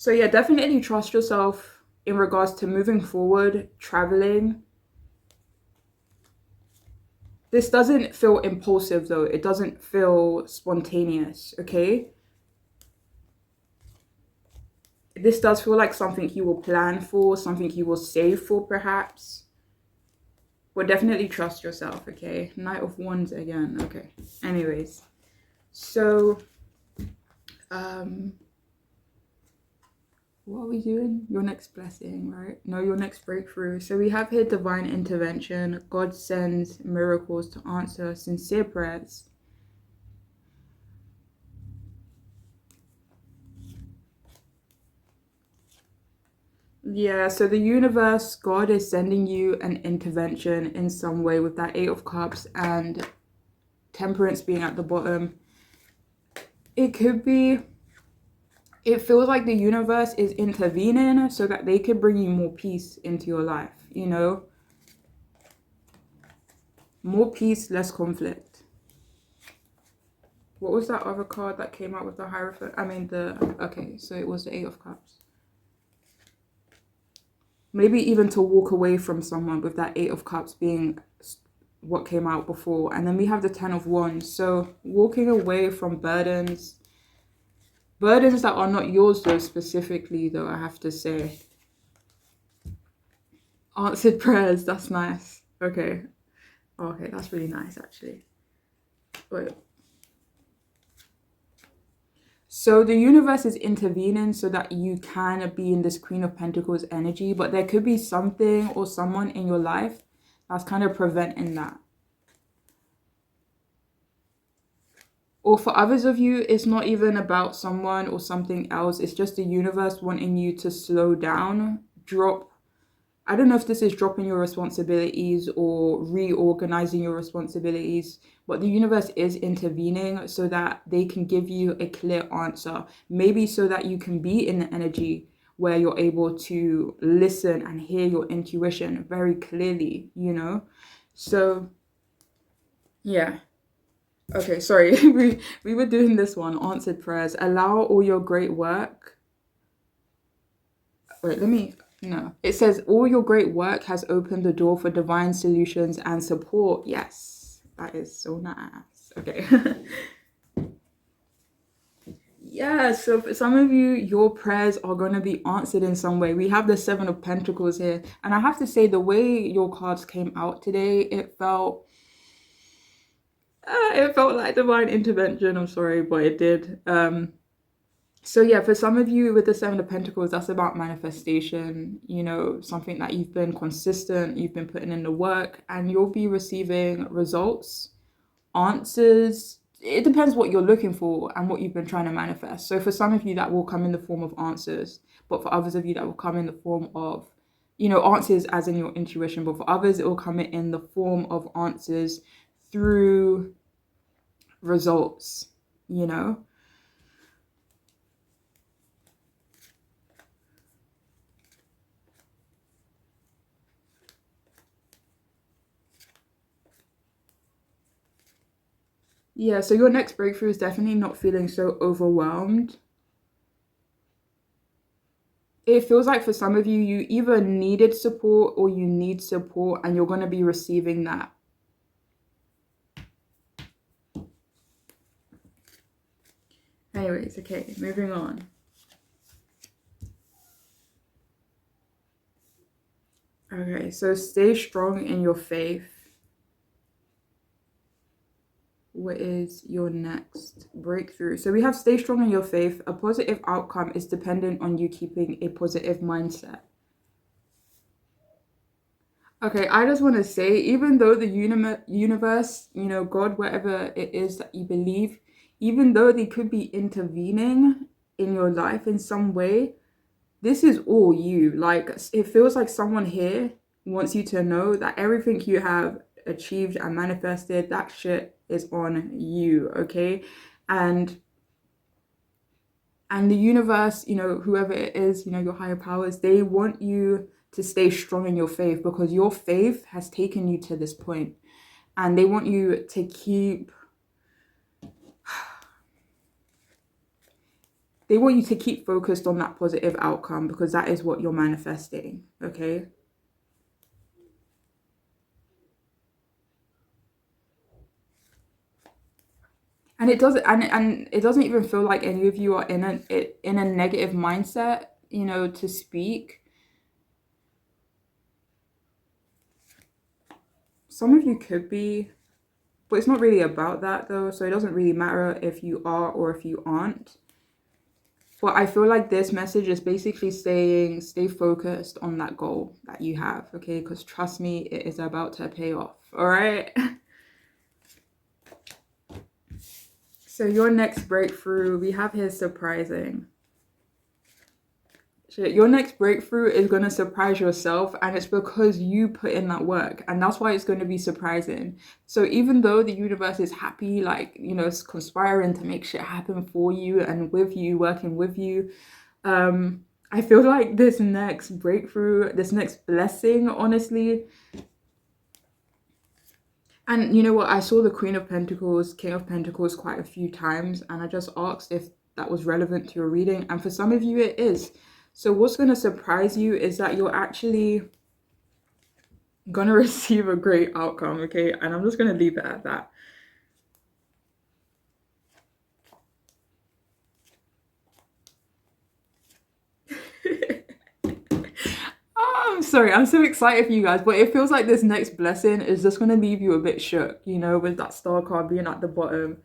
So yeah, definitely trust yourself in regards to moving forward, traveling. This doesn't feel impulsive though. It doesn't feel spontaneous, okay? This does feel like something you will plan for, something you will save for perhaps. But definitely trust yourself, okay? Knight of Wands again, okay. Anyways, so, what are we doing? Your next blessing, right? No, your next breakthrough. So we have here divine intervention. God sends miracles to answer sincere prayers. Yeah, so the universe, God is sending you an intervention in some way with that Eight of Cups and Temperance being at the bottom. It could be, it feels like the universe is intervening so that they could bring you more peace into your life, you know? More peace, less conflict. What was that other card that came out with the Hierophant? Okay, so it was the Eight of Cups. Maybe even to walk away from someone with that Eight of Cups being what came out before. And then we have the Ten of Wands. So walking away from burdens that are not yours though, specifically though, I have to say. Answered prayers, that's nice. Okay. Okay, that's really nice actually. Wait. So the universe is intervening so that you can be in this Queen of Pentacles energy, but there could be something or someone in your life that's kind of preventing that. Or for others of you, it's not even about someone or something else. It's just the universe wanting you to slow down, drop. I don't know if this is dropping your responsibilities or reorganizing your responsibilities, but the universe is intervening so that they can give you a clear answer. Maybe so that you can be in the energy where you're able to listen and hear your intuition very clearly, you know? So, yeah. Okay, sorry. we were doing this one, answered prayers. Allow all your great work. Wait, no. It says all your great work has opened the door for divine solutions and support. Yes, that is so nice. Okay. Yeah, so for some of you, your prayers are going to be answered in some way. We have the Seven of Pentacles here. And I have to say, the way your cards came out today, it felt like divine intervention. I'm sorry, but it did. So yeah, for some of you with the Seven of Pentacles, that's about manifestation, you know, something that you've been consistent, you've been putting in the work, and you'll be receiving results, answers. It depends what you're looking for and what you've been trying to manifest. So for some of you, that will come in the form of answers, but for others of you, that will come in the form of, you know, answers as in your intuition, but for others, it will come in the form of answers through results, you know. Yeah, so your next breakthrough is definitely not feeling so overwhelmed. It feels like for some of you, you either needed support or you need support, and you're going to be receiving that. Anyways, okay, moving on. Okay, so stay strong in your faith. What is your next breakthrough? So we have stay strong in your faith. A positive outcome is dependent on you keeping a positive mindset. Okay, I just want to say, even though the universe, you know, God, whatever it is that you believe, even though they could be intervening in your life in some way, this is all you. Like, it feels like someone here wants you to know that everything you have achieved and manifested, that shit is on you, okay? And the universe, you know, whoever it is, you know, your higher powers, they want you to stay strong in your faith because your faith has taken you to this point, and they want you to keep They want you to keep focused on that positive outcome because that is what you're manifesting, okay? And it doesn't even feel like any of you are in a negative mindset, to speak. Some of you could be, but it's not really about that though, so it doesn't really matter if you are or if you aren't. But I feel like this message is basically saying stay focused on that goal that you have, okay? Because trust me, it is about to pay off, all right? So your next breakthrough, we have here surprising. Your next breakthrough is going to surprise yourself, and it's because you put in that work, and that's why it's going to be surprising. So even though the universe is happy, like, it's conspiring to make shit happen for you and with you, working with you, I feel like this next breakthrough, this next blessing, honestly. And you know what? I saw the Queen of Pentacles, King of Pentacles quite a few times, and I just asked if that was relevant to your reading. And for some of you, it is. So what's going to surprise you is that you're actually going to receive a great outcome, okay? And I'm just going to leave it at that. I'm sorry, I'm so excited for you guys, but it feels like this next blessing is just going to leave you a bit shook, with that star card being at the bottom.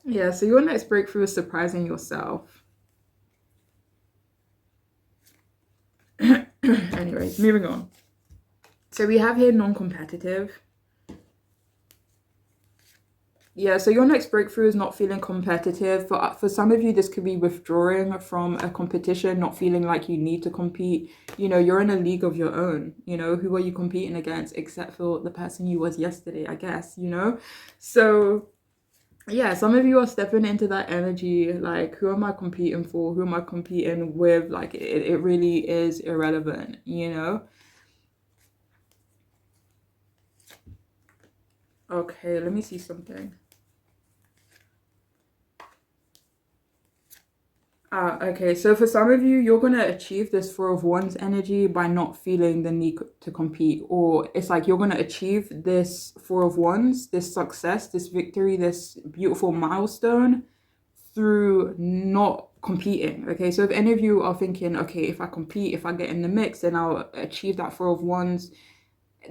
Yeah, so your next breakthrough is surprising yourself. Anyways, moving on. So we have here non-competitive. Yeah, so your next breakthrough is not feeling competitive. For some of you, this could be withdrawing from a competition, not feeling like you need to compete. You're in a league of your own. Who are you competing against except for the person you was yesterday, I guess, So yeah, some of you are stepping into that energy, like, who am I competing for? Who am I competing with? Like, it really is irrelevant, Okay, let me see something. Okay, so for some of you, you're going to achieve this Four of Wands energy by not feeling the need to compete. Or it's like you're going to achieve this Four of Wands, this success, this victory, this beautiful milestone through not competing. Okay, so if any of you are thinking, okay, if I compete, if I get in the mix, then I'll achieve that Four of Wands,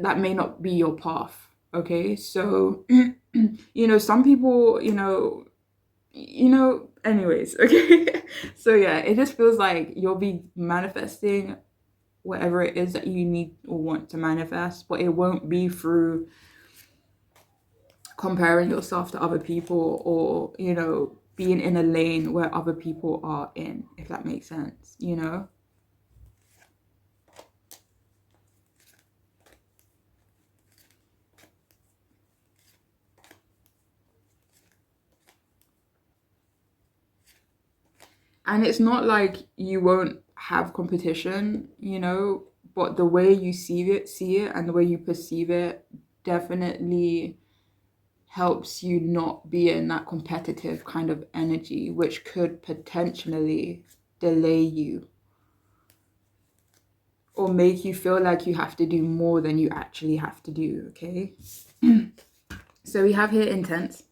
that may not be your path. Okay, so, some people, anyways, okay. So yeah, it just feels like you'll be manifesting whatever it is that you need or want to manifest, but it won't be through comparing yourself to other people or, being in a lane where other people are in, if that makes sense, And it's not like you won't have competition, but the way you see it and the way you perceive it definitely helps you not be in that competitive kind of energy, which could potentially delay you or make you feel like you have to do more than you actually have to do, okay? So we have here intense.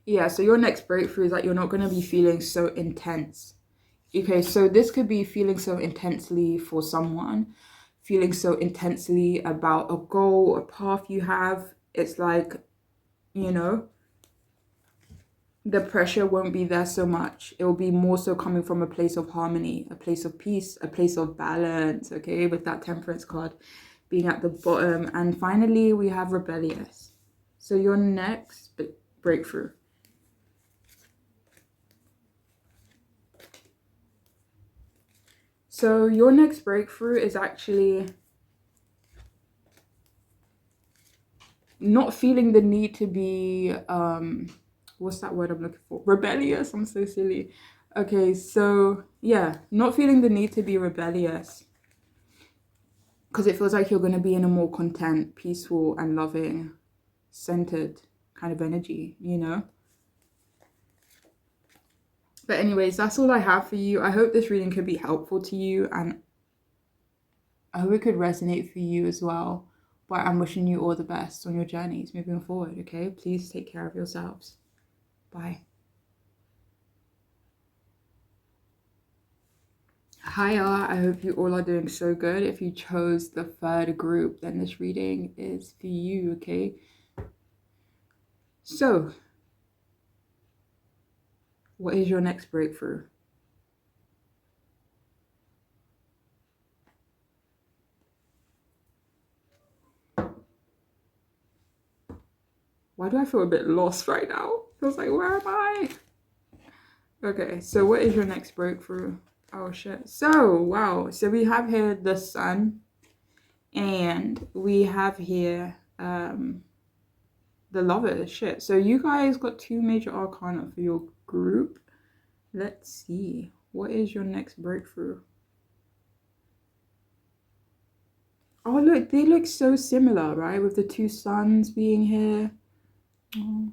Yeah, so your next breakthrough is that you're not going to be feeling so intense. Okay, so this could be feeling so intensely for someone, feeling so intensely about a goal, a path you have. It's like, the pressure won't be there so much. It will be more so coming from a place of harmony, a place of peace, a place of balance, okay, with that Temperance card being at the bottom. And finally, we have rebellious. So your next breakthrough. So your next breakthrough is actually not feeling the need to be what's that word I'm looking for? Rebellious. I'm so silly. Okay, so yeah, not feeling the need to be rebellious because it feels like you're going to be in a more content, peaceful, and loving, centered kind of energy, you know? But anyways, that's all I have for you. I hope this reading could be helpful to you, and I hope it could resonate for you as well. But I'm wishing you all the best on your journeys moving forward, okay? Please take care of yourselves. Bye. Hiya, I hope you all are doing so good. If you chose the third group, then this reading is for you, okay? So, what is your next breakthrough? Why do I feel a bit lost right now? Feels like, where am I? Okay, so what is your next breakthrough? Oh shit. So, wow. So we have here the sun, and we have here the lovers. Shit. So you guys got 2 major arcana for your group. Let's see. What is your next breakthrough? Oh, look, they look so similar, right? With the 2 suns being here. Oh,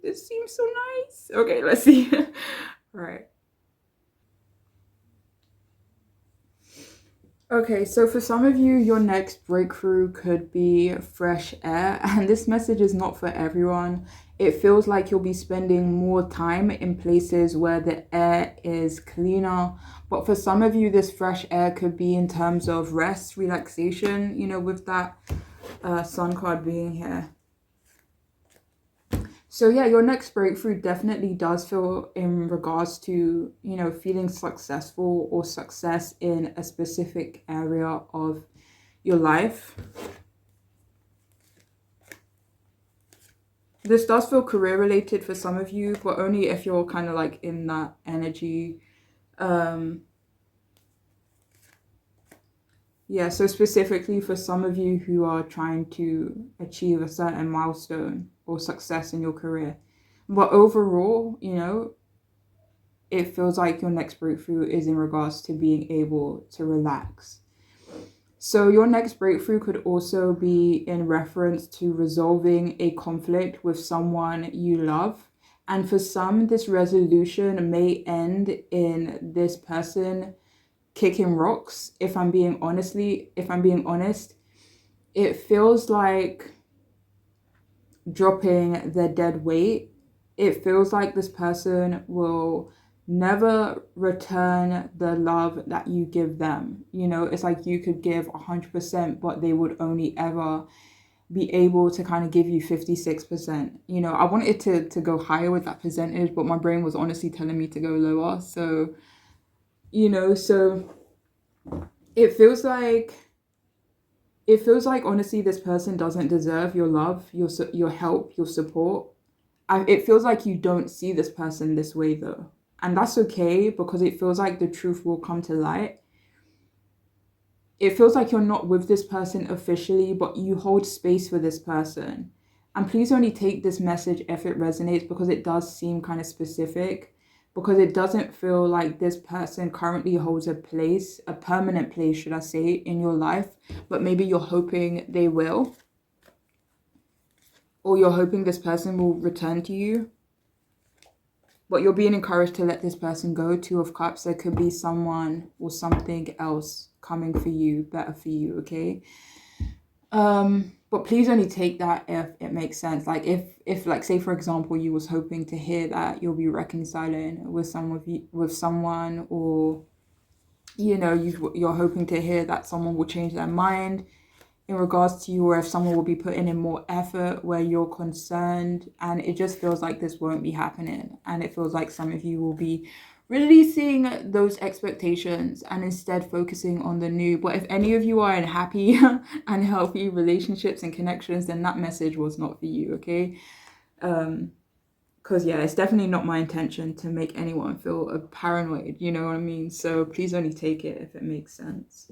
this seems so nice. Okay, let's see. All right. Okay, so for some of you, your next breakthrough could be fresh air, and this message is not for everyone. It feels like you'll be spending more time in places where the air is cleaner, but for some of you, this fresh air could be in terms of rest, relaxation, you know, with that sun card being here. So yeah, your next breakthrough definitely does feel in regards to, you know, feeling successful or success in a specific area of your life. This does feel career related for some of you, but only if you're kind of like in that energy. Yeah, so specifically for some of you who are trying to achieve a certain milestone or success in your career. But overall, you know, it feels like your next breakthrough is in regards to being able to relax. So your next breakthrough could also be in reference to resolving a conflict with someone you love. And for some, this resolution may end in this person kicking rocks. If I'm being honest, it feels like dropping their dead weight. It feels like this person will never return the love that you give them. You know, it's like you could give 100%, but they would only ever be able to kind of give you 56%. You know, I wanted to go higher with that percentage, but my brain was honestly telling me to go lower. So, you know, so it feels like honestly this person doesn't deserve your love, your help, your support. It feels like you don't see this person this way though, and that's okay because it feels like the truth will come to light. It feels like you're not with this person officially, but you hold space for this person. And please only take this message if it resonates, because it does seem kind of specific, because it doesn't feel like this person currently holds a place, a permanent place, should I say, in your life, but maybe you're hoping they will, or you're hoping this person will return to you. But you're being encouraged to let this person go. 2 of Cups, there could be someone or something else coming for you, better for you, okay? But please only take that if it makes sense. Like if like say for example you was hoping to hear that you'll be reconciling with someone, or you know, you're hoping to hear that someone will change their mind in regards to you, or if someone will be putting in more effort where you're concerned, and it just feels like this won't be happening, and it feels like some of you will be releasing those expectations and instead focusing on the new. But if any of you are in happy and healthy relationships and connections, then that message was not for you, okay? Because yeah, it's definitely not my intention to make anyone feel paranoid, you know what I mean? So please only take it if it makes sense.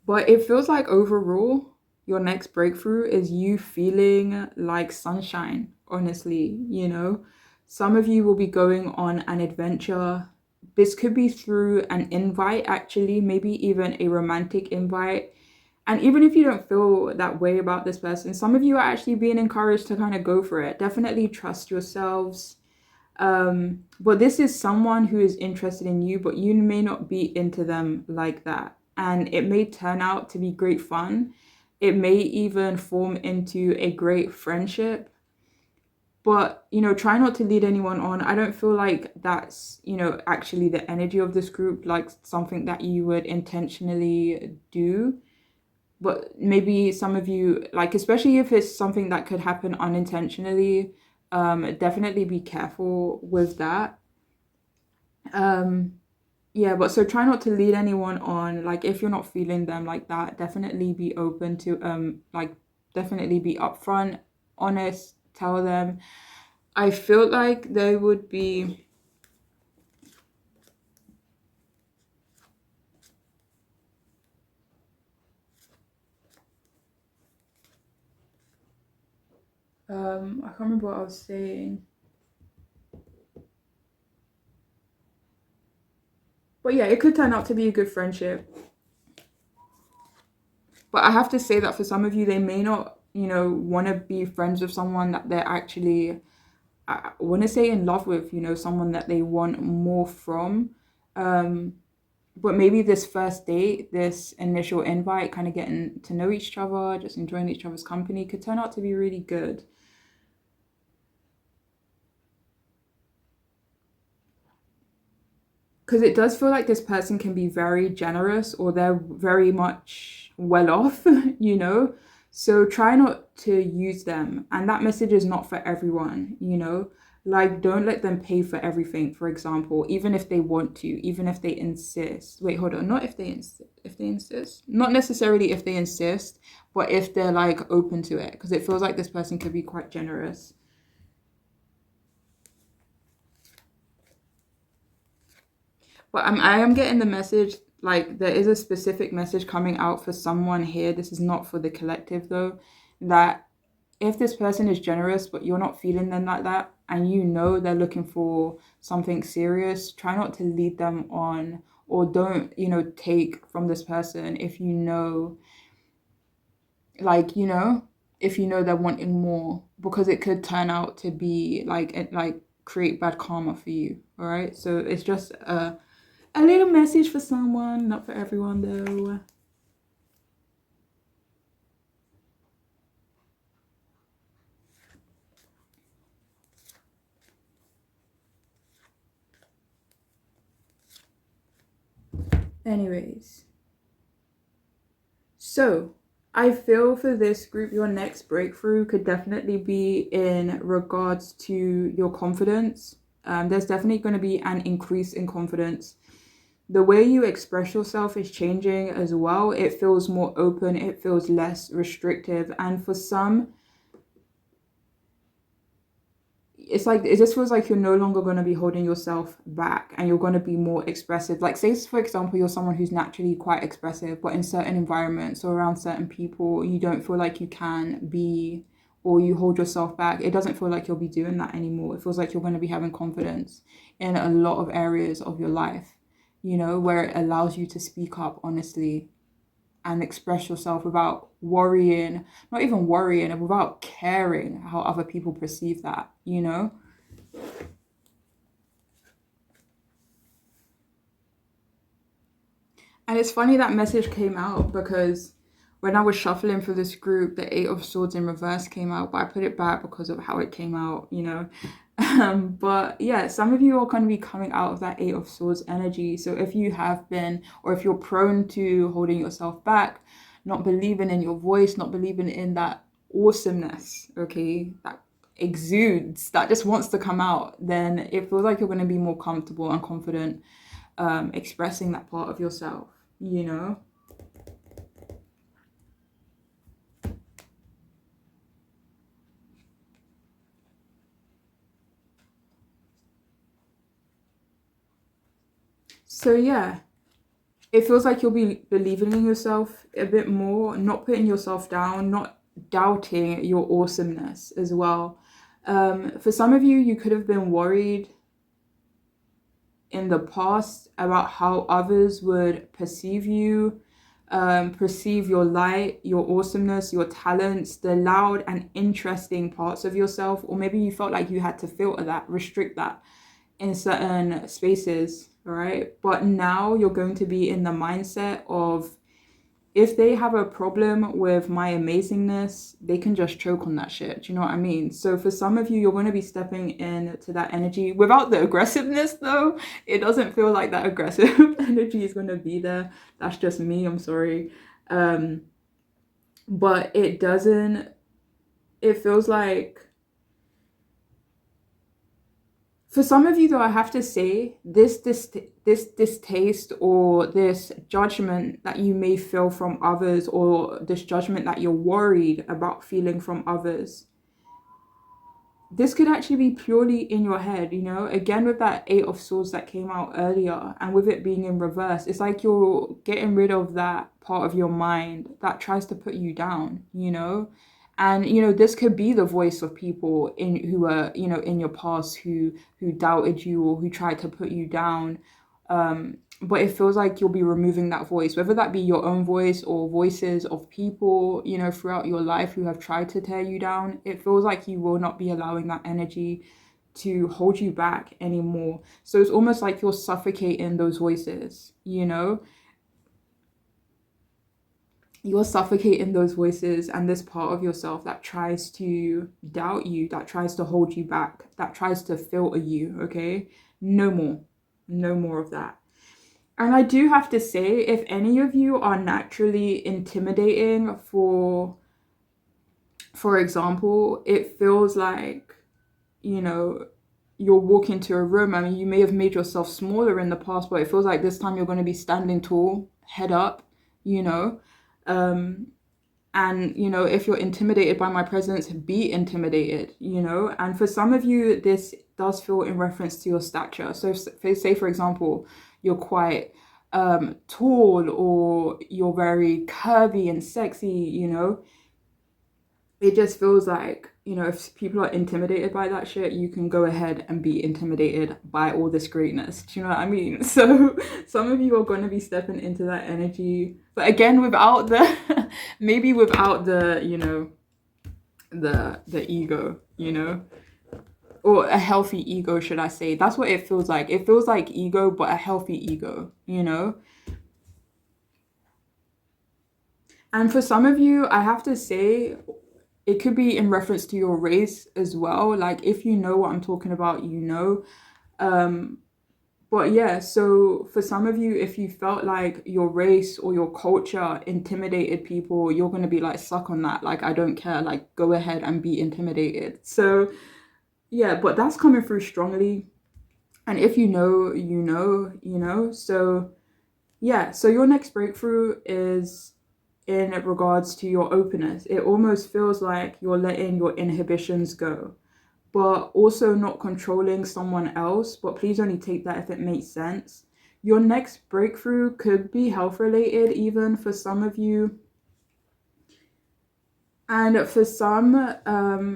But it feels like overall, your next breakthrough is you feeling like sunshine, honestly, you know? Some of you will be going on an adventure. This could be through an invite, actually, maybe even a romantic invite. And even if you don't feel that way about this person, some of you are actually being encouraged to kind of go for it. Definitely trust yourselves. But this is someone who is interested in you, but you may not be into them like that. And it may turn out to be great fun. It may even form into a great friendship. But, try not to lead anyone on. I don't feel like that's, actually the energy of this group, like something that you would intentionally do. But maybe some of you, like, especially if it's something that could happen unintentionally, definitely be careful with that. Um, yeah, but so try not to lead anyone on. Like, if you're not feeling them like that, definitely be open to, like, definitely be upfront, honest, tell them. I feel like they would be, I can't remember what I was saying. But yeah, it could turn out to be a good friendship. But I have to say that for some of you, they may not, want to be friends with someone that they're actually, I want to say in love with, someone that they want more from. Um, but maybe this first date, this initial invite, kind of getting to know each other, just enjoying each other's company, could turn out to be really good. Because it does feel like this person can be very generous or they're very much well off, you know? So try not to use them. And that message is not for everyone, you know? Like, don't let them pay for everything, for example, even if they want to, even if they insist. Wait, hold on. Not if they insist. If they insist. Not necessarily if they insist, but if they're like open to it. Because it feels like this person could be quite generous. But I am getting the message, like there is a specific message coming out for someone here. This is not for the collective though, that if this person is generous, but you're not feeling them like that, and they're looking for something serious, try not to lead them on or don't, take from this person if like, if they're wanting more, because it could turn out to be like create bad karma for you. All right. So it's just a little message for someone, not for everyone though. Anyways, so I feel for this group, your next breakthrough could definitely be in regards to your confidence. There's definitely going to be an increase in confidence. The way you express yourself is changing as well. It feels more open, it feels less restrictive. And for some, it's like it just feels like you're no longer going to be holding yourself back and you're going to be more expressive. Like, say for example, you're someone who's naturally quite expressive, but in certain environments or around certain people you don't feel like you can be, or you hold yourself back. It doesn't feel like you'll be doing that anymore. It feels like you're going to be having confidence in a lot of areas of your life, where it allows you to speak up honestly and express yourself without worrying, not even worrying, and without caring how other people perceive that. And it's funny that message came out because when I was shuffling for this group, the Eight of Swords in reverse came out, but I put it back because of how it came out. But yeah, some of you are going to be coming out of that Eight of Swords energy. So if you have been, or if you're prone to holding yourself back, not believing in your voice, not believing in that awesomeness, okay, that exudes, that just wants to come out, then it feels like you're going to be more comfortable and confident expressing that part of yourself. So yeah, it feels like you'll be believing in yourself a bit more, not putting yourself down, not doubting your awesomeness as well. For some of you, you could have been worried in the past about how others would perceive you, perceive your light, your awesomeness, your talents, the loud and interesting parts of yourself, or maybe you felt like you had to filter that, restrict that in certain spaces, right? But now you're going to be in the mindset of, if they have a problem with my amazingness, they can just choke on that shit. Do you know what I mean? So for some of you, you're going to be stepping into that energy without the aggressiveness, though. It doesn't feel like that aggressive energy is going to be there. That's just me. I'm sorry. But it doesn't, it feels like, for some of you, though, I have to say, this distaste or this judgment that you may feel from others, or this judgment that you're worried about feeling from others, this could actually be purely in your head, you know? Again, with that Eight of Swords that came out earlier, and with it being in reverse, it's like you're getting rid of that part of your mind that tries to put you down, you know? And this could be the voice of people who were in your past, who doubted you or who tried to put you down. But it feels like you'll be removing that voice, whether that be your own voice or voices of people throughout your life who have tried to tear you down. It feels like you will not be allowing that energy to hold you back anymore. So it's almost like you're suffocating those voices, You're suffocating those voices and this part of yourself that tries to doubt you, that tries to hold you back, that tries to filter you, okay? No more. No more of that. And I do have to say, if any of you are naturally intimidating, for example, it feels like, you're walking into a room. I mean, you may have made yourself smaller in the past, but it feels like this time you're going to be standing tall, head up, and if you're intimidated by my presence, be intimidated, and for some of you, this does feel in reference to your stature. So say, for example, you're quite tall, or you're very curvy and sexy, it just feels like, if people are intimidated by that shit, you can go ahead and be intimidated by all this greatness. Do you know what I mean? So some of you are going to be stepping into that energy, but again, without the, maybe without the, the ego, or a healthy ego, should I say. That's what it feels like. It feels like ego, but a healthy ego, And for some of you, I have to say, it could be in reference to your race as well. Like, if you know what I'm talking about, But yeah, so for some of you, if you felt like your race or your culture intimidated people, you're going to be like, suck on that. Like, I don't care. Like, go ahead and be intimidated. So yeah, but that's coming through strongly. And if you know, So yeah, so your next breakthrough is in regards to your openness. It almost feels like you're letting your inhibitions go, but also not controlling someone else. But please only take that if it makes sense. Your next breakthrough could be health related, even for some of you. And for some,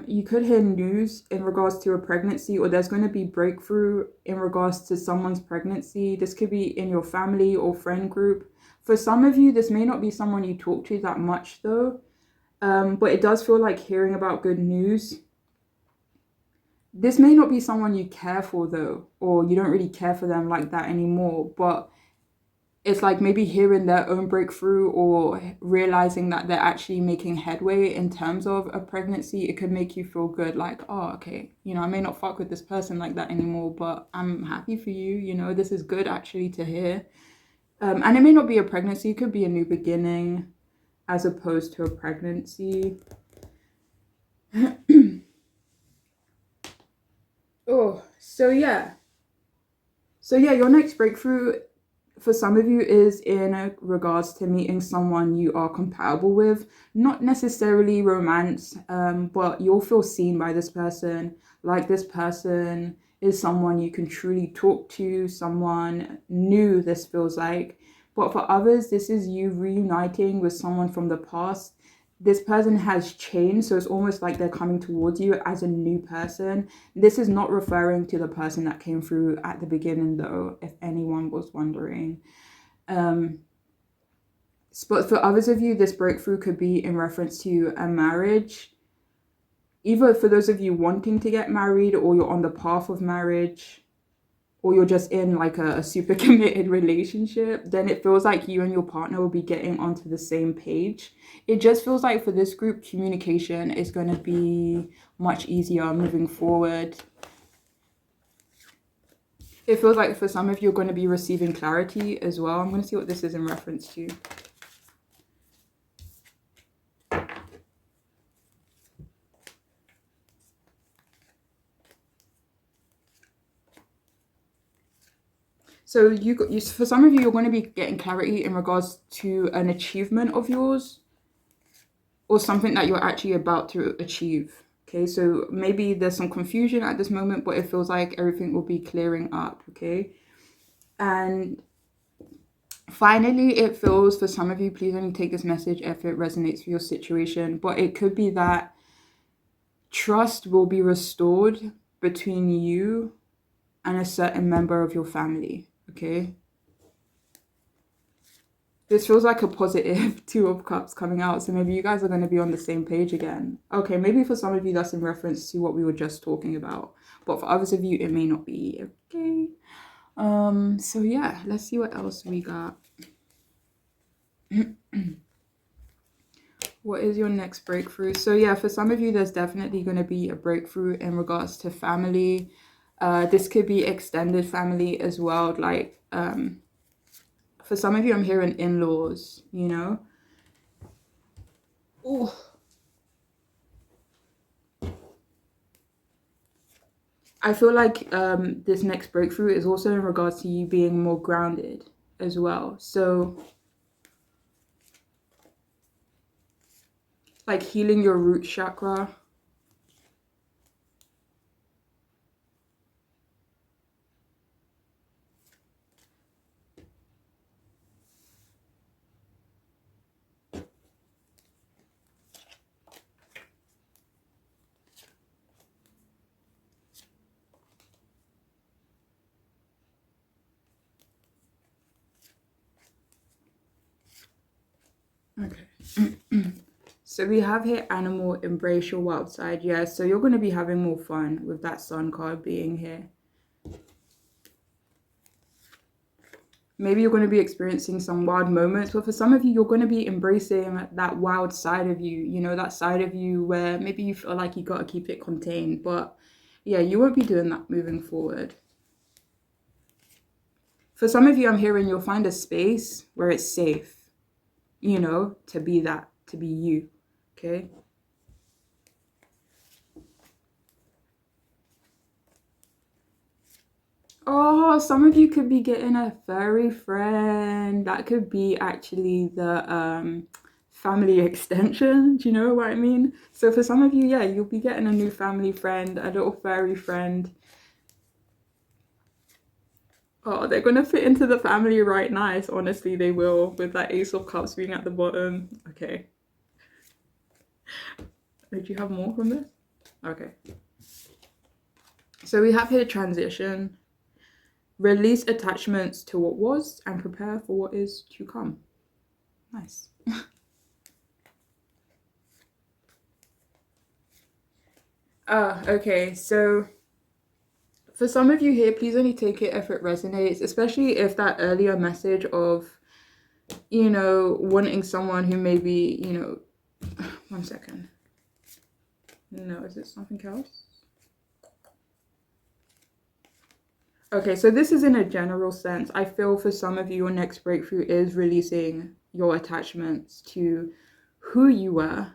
you could hear news in regards to a pregnancy, or there's going to be breakthrough in regards to someone's pregnancy. This could be in your family or friend group. For some of you, this may not be someone you talk to that much, though. But it does feel like hearing about good news. This may not be someone you care for, though, or you don't really care for them like that anymore. But it's like maybe hearing their own breakthrough, or realizing that they're actually making headway in terms of a pregnancy. It could make you feel good, like, oh, okay, I may not fuck with this person like that anymore, but I'm happy for you. This is good actually to hear. And it may not be a pregnancy, it could be a new beginning as opposed to a pregnancy. Oh, so yeah, your next breakthrough for some of you is in regards to meeting someone you are compatible with. Not necessarily romance, but you'll feel seen by this person. Like, this person is someone you can truly talk to, someone new, this feels like. But for others, this is you reuniting with someone from the past. This person has changed, so it's almost like they're coming towards you as a new person. This is not referring to the person that came through at the beginning, though, if anyone was wondering. But for others of you, this breakthrough could be in reference to a marriage. Either for those of you wanting to get married, or you're on the path of marriage, or you're just in like a super committed relationship, then it feels like you and your partner will be getting onto the same page. It just feels like for this group, communication is going to be much easier moving forward. It feels like for some of you, you're going to be receiving clarity as well. I'm going to see what this is in reference to. So for some of you, you're going to be getting clarity in regards to an achievement of yours, or something that you're actually about to achieve. Okay, so maybe there's some confusion at this moment, but it feels like everything will be clearing up. Okay, and finally, it feels for some of you, please only take this message if it resonates with your situation, but it could be that trust will be restored between you and a certain member of your family. Okay, this feels like a positive Two of Cups coming out. So maybe you guys are going to be on the same page again. Okay, maybe for some of you, that's in reference to what we were just talking about. But for others of you, it may not be. Okay. So yeah, let's see what else we got. What is your next breakthrough? So yeah, for some of you, there's definitely going to be a breakthrough in regards to family. This could be extended family as well. Like, for some of you, I'm hearing in-laws, you know? Ooh. I feel like this next breakthrough is also in regards to you being more grounded as well. So, like healing your root chakra. Okay. So we have here animal, embrace your wild side. Yeah, so you're going to be having more fun with that sun card being here. Maybe you're going to be experiencing some wild moments, but for some of you, you're going to be embracing that wild side of you, you know, that side of you where maybe you feel like you got to keep it contained. But yeah, you won't be doing that moving forward. For some of you, I'm hearing you'll find a space where it's safe, you know, to be you, okay? Oh, some of you could be getting a furry friend. That could be actually the family extension. Do you know what I mean? So for some of you, yeah, you'll be getting a new family friend, a little furry friend. Oh, they're gonna fit into the family right nice. Honestly, they will, with that Ace of Cups being at the bottom. Okay. Did you have more from this? Okay. So we have here transition. Release attachments to what was and prepare for what is to come. Nice. Okay, so for some of you here, please only take it if it resonates, especially if that earlier message of, you know, wanting someone who maybe, you know, one second. No, is it something else? Okay, so this is in a general sense. I feel for some of you, your next breakthrough is releasing your attachments to who you were,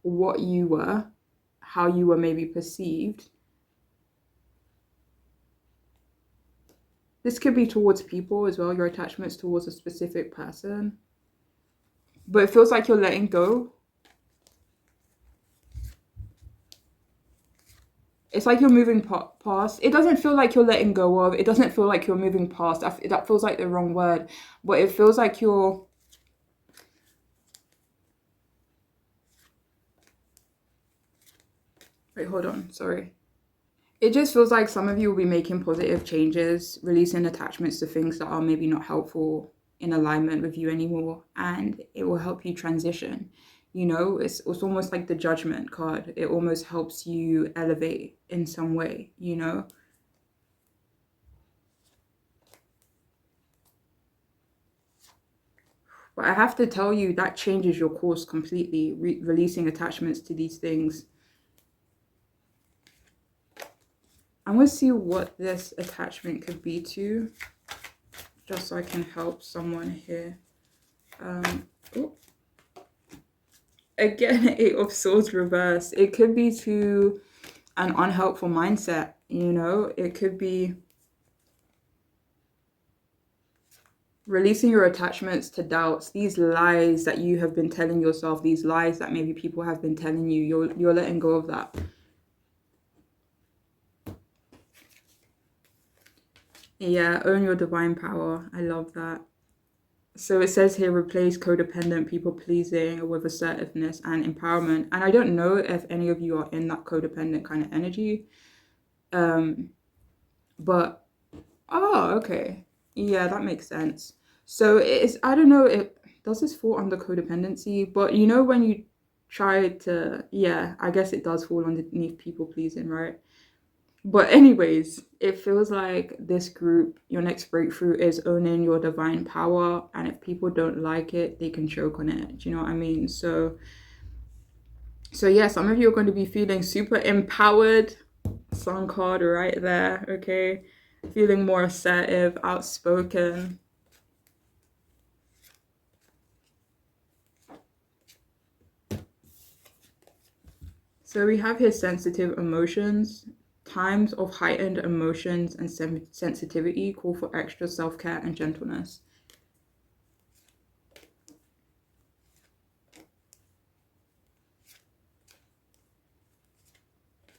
what you were, how you were maybe perceived. This could be towards people as well, your attachments towards a specific person. But it feels like you're letting go. It's like you're moving past. It doesn't feel like you're letting go of. It doesn't feel like you're moving past. That feels like the wrong word. But it feels like you're... Wait, hold on. Sorry. It just feels like some of you will be making positive changes, releasing attachments to things that are maybe not helpful in alignment with you anymore, and it will help you transition. You know, it's almost like the Judgment card. It almost helps you elevate in some way, you know? But I have to tell you, that changes your course completely, releasing attachments to these things. I'm going to see what this attachment could be to, just so I can help someone here. Again, Eight of Swords reversed. It could be to an unhelpful mindset, you know? It could be releasing your attachments to doubts, these lies that you have been telling yourself, these lies that maybe people have been telling you. You're letting go of that. Yeah, own your divine power. I love that. So it says here, replace codependent people pleasing with assertiveness and empowerment. And I don't know if any of you are in that codependent kind of energy. But, oh, okay. Yeah, that makes sense. So it's, I don't know, does this fall under codependency? But you know, when you try to, yeah, I guess it does fall underneath people pleasing, right? But anyways, it feels like this group, your next breakthrough is owning your divine power. And if people don't like it, they can choke on it. Do you know what I mean? So yeah, some of you are going to be feeling super empowered. Sun card right there, okay? Feeling more assertive, outspoken. So we have here sensitive emotions. Times of heightened emotions and sensitivity call for extra self-care and gentleness.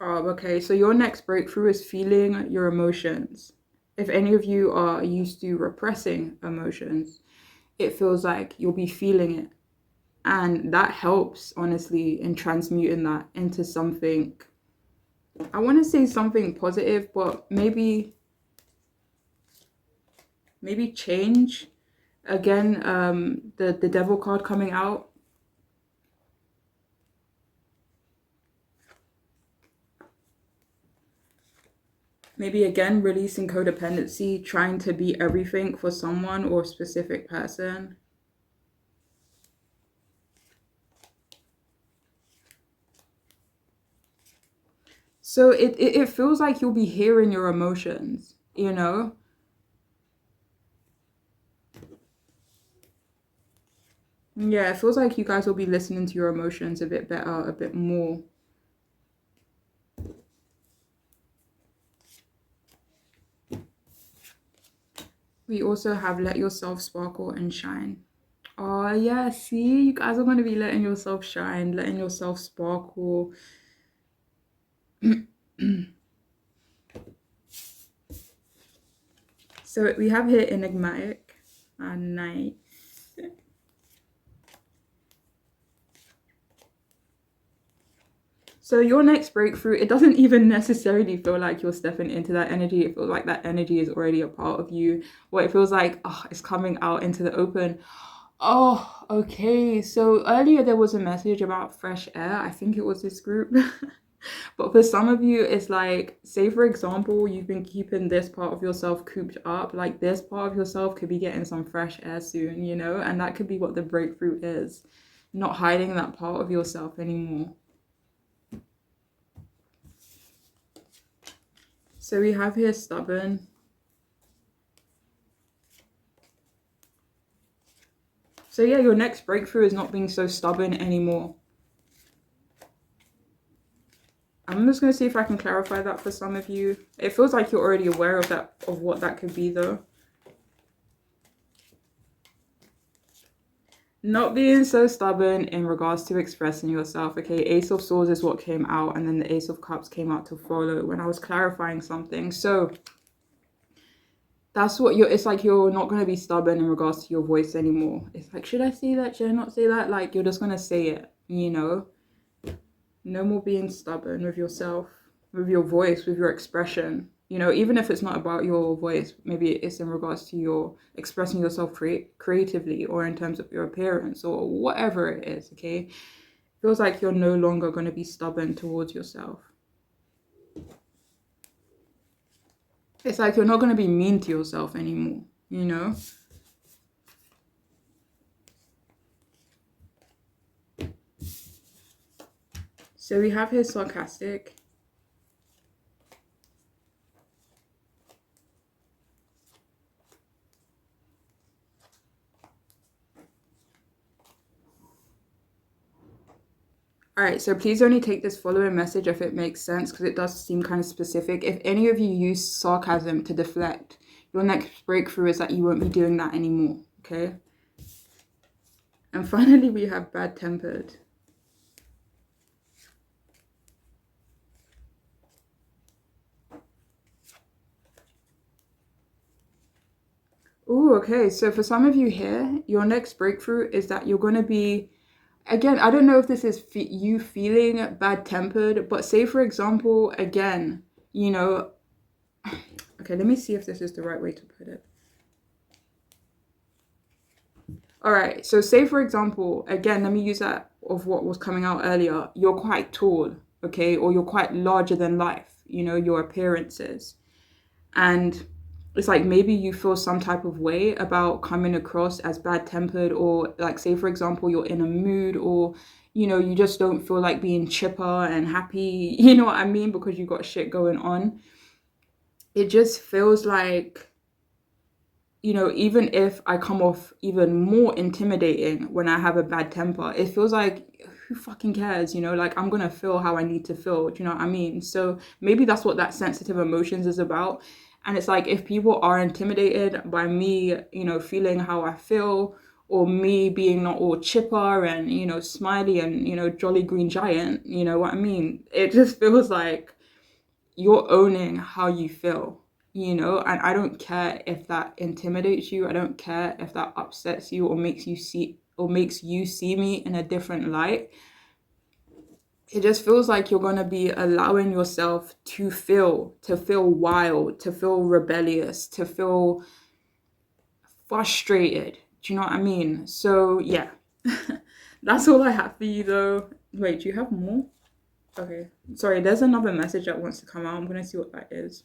Okay, so your next breakthrough is feeling your emotions. If any of you are used to repressing emotions, it feels like you'll be feeling it. And that helps, honestly, in transmuting that into something, I want to say something positive, but maybe change. Again, the Devil card coming out. Maybe again, releasing codependency, trying to be everything for someone or a specific person. So it feels like you'll be hearing your emotions, you know? Yeah, it feels like you guys will be listening to your emotions a bit better, a bit more. We also have let yourself sparkle and shine. Oh, yeah, see? You guys are going to be letting yourself shine, letting yourself sparkle. So we have here enigmatic and nice. So your next breakthrough, it doesn't even necessarily feel like you're stepping into that energy. It feels like that energy is already a part of you. What it feels like, oh, it's coming out into the open. Oh, okay. So earlier there was a message about fresh air. I think it was this group. But for some of you, it's like, say for example, you've been keeping this part of yourself cooped up. Like this part of yourself could be getting some fresh air soon, you know? And that could be what the breakthrough is. Not hiding that part of yourself anymore. So we have here stubborn. So yeah, your next breakthrough is not being so stubborn anymore. I'm just going to see if I can clarify that for some of you. It feels like you're already aware of that, of what that could be though. Not being so stubborn in regards to expressing yourself. Okay, Ace of Swords is what came out, and then the Ace of Cups came out to follow when I was clarifying something. So that's what it's like you're not going to be stubborn in regards to your voice anymore. It's like, should I say that? Should I not say that? Like, you're just going to say it, you know? No more being stubborn with yourself, with your voice, with your expression. You know, even if it's not about your voice, maybe it's in regards to your expressing yourself creatively or in terms of your appearance or whatever it is, okay? Feels like you're no longer going to be stubborn towards yourself. It's like you're not going to be mean to yourself anymore, you know? So we have here sarcastic. All right, so please only take this following message if it makes sense, because it does seem kind of specific. If any of you use sarcasm to deflect, your next breakthrough is that you won't be doing that anymore, okay? And finally, we have bad-tempered. Oh, okay. So for some of you here, your next breakthrough is that you're going to be, again, I don't know if this is you feeling bad-tempered, but say, for example, again, you know, okay, let me see if this is the right way to put it. All right, so say, for example, again, let me use that of what was coming out earlier. You're quite tall, okay, or you're quite larger than life, you know, your appearances. And it's like maybe you feel some type of way about coming across as bad-tempered, or like, say, for example, you're in a mood, or you know, you just don't feel like being chipper and happy, you know what I mean, because you got shit going on. It just feels like, you know, even if I come off even more intimidating when I have a bad temper, it feels like, who fucking cares, you know, like I'm gonna feel how I need to feel, do you know what I mean? So maybe that's what that sensitive emotions is about. And it's like, if people are intimidated by me, you know, feeling how I feel, or me being not all chipper and, you know, smiley and, you know, jolly green giant, you know what I mean? It just feels like you're owning how you feel, you know? And I don't care if that intimidates you. I don't care if that upsets you or makes you see me in a different light. It just feels like you're going to be allowing yourself to feel wild, to feel rebellious, to feel frustrated. Do you know what I mean? So yeah. That's all I have for you though. Wait, do you have more? Okay. Sorry, there's another message that wants to come out. I'm gonna see what that is.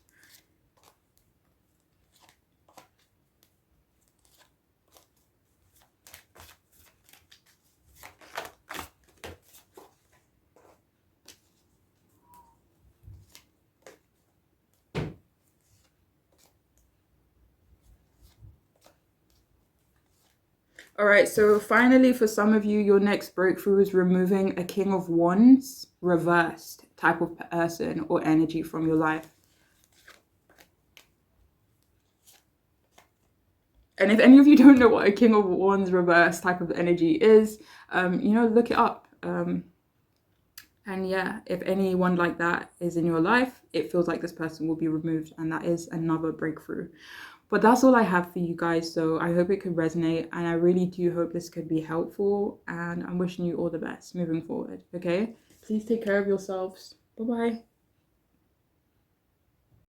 All right, so finally, for some of you, your next breakthrough is removing a King of Wands reversed type of person or energy from your life. And if any of you don't know what a King of Wands reverse type of energy is, you know, look it up. And yeah, if anyone like that is in your life, it feels like this person will be removed, and that is another breakthrough. But that's all I have for you guys, so I hope it could resonate, and I really do hope this could be helpful, and I'm wishing you all the best moving forward, okay? Please take care of yourselves. Bye-bye.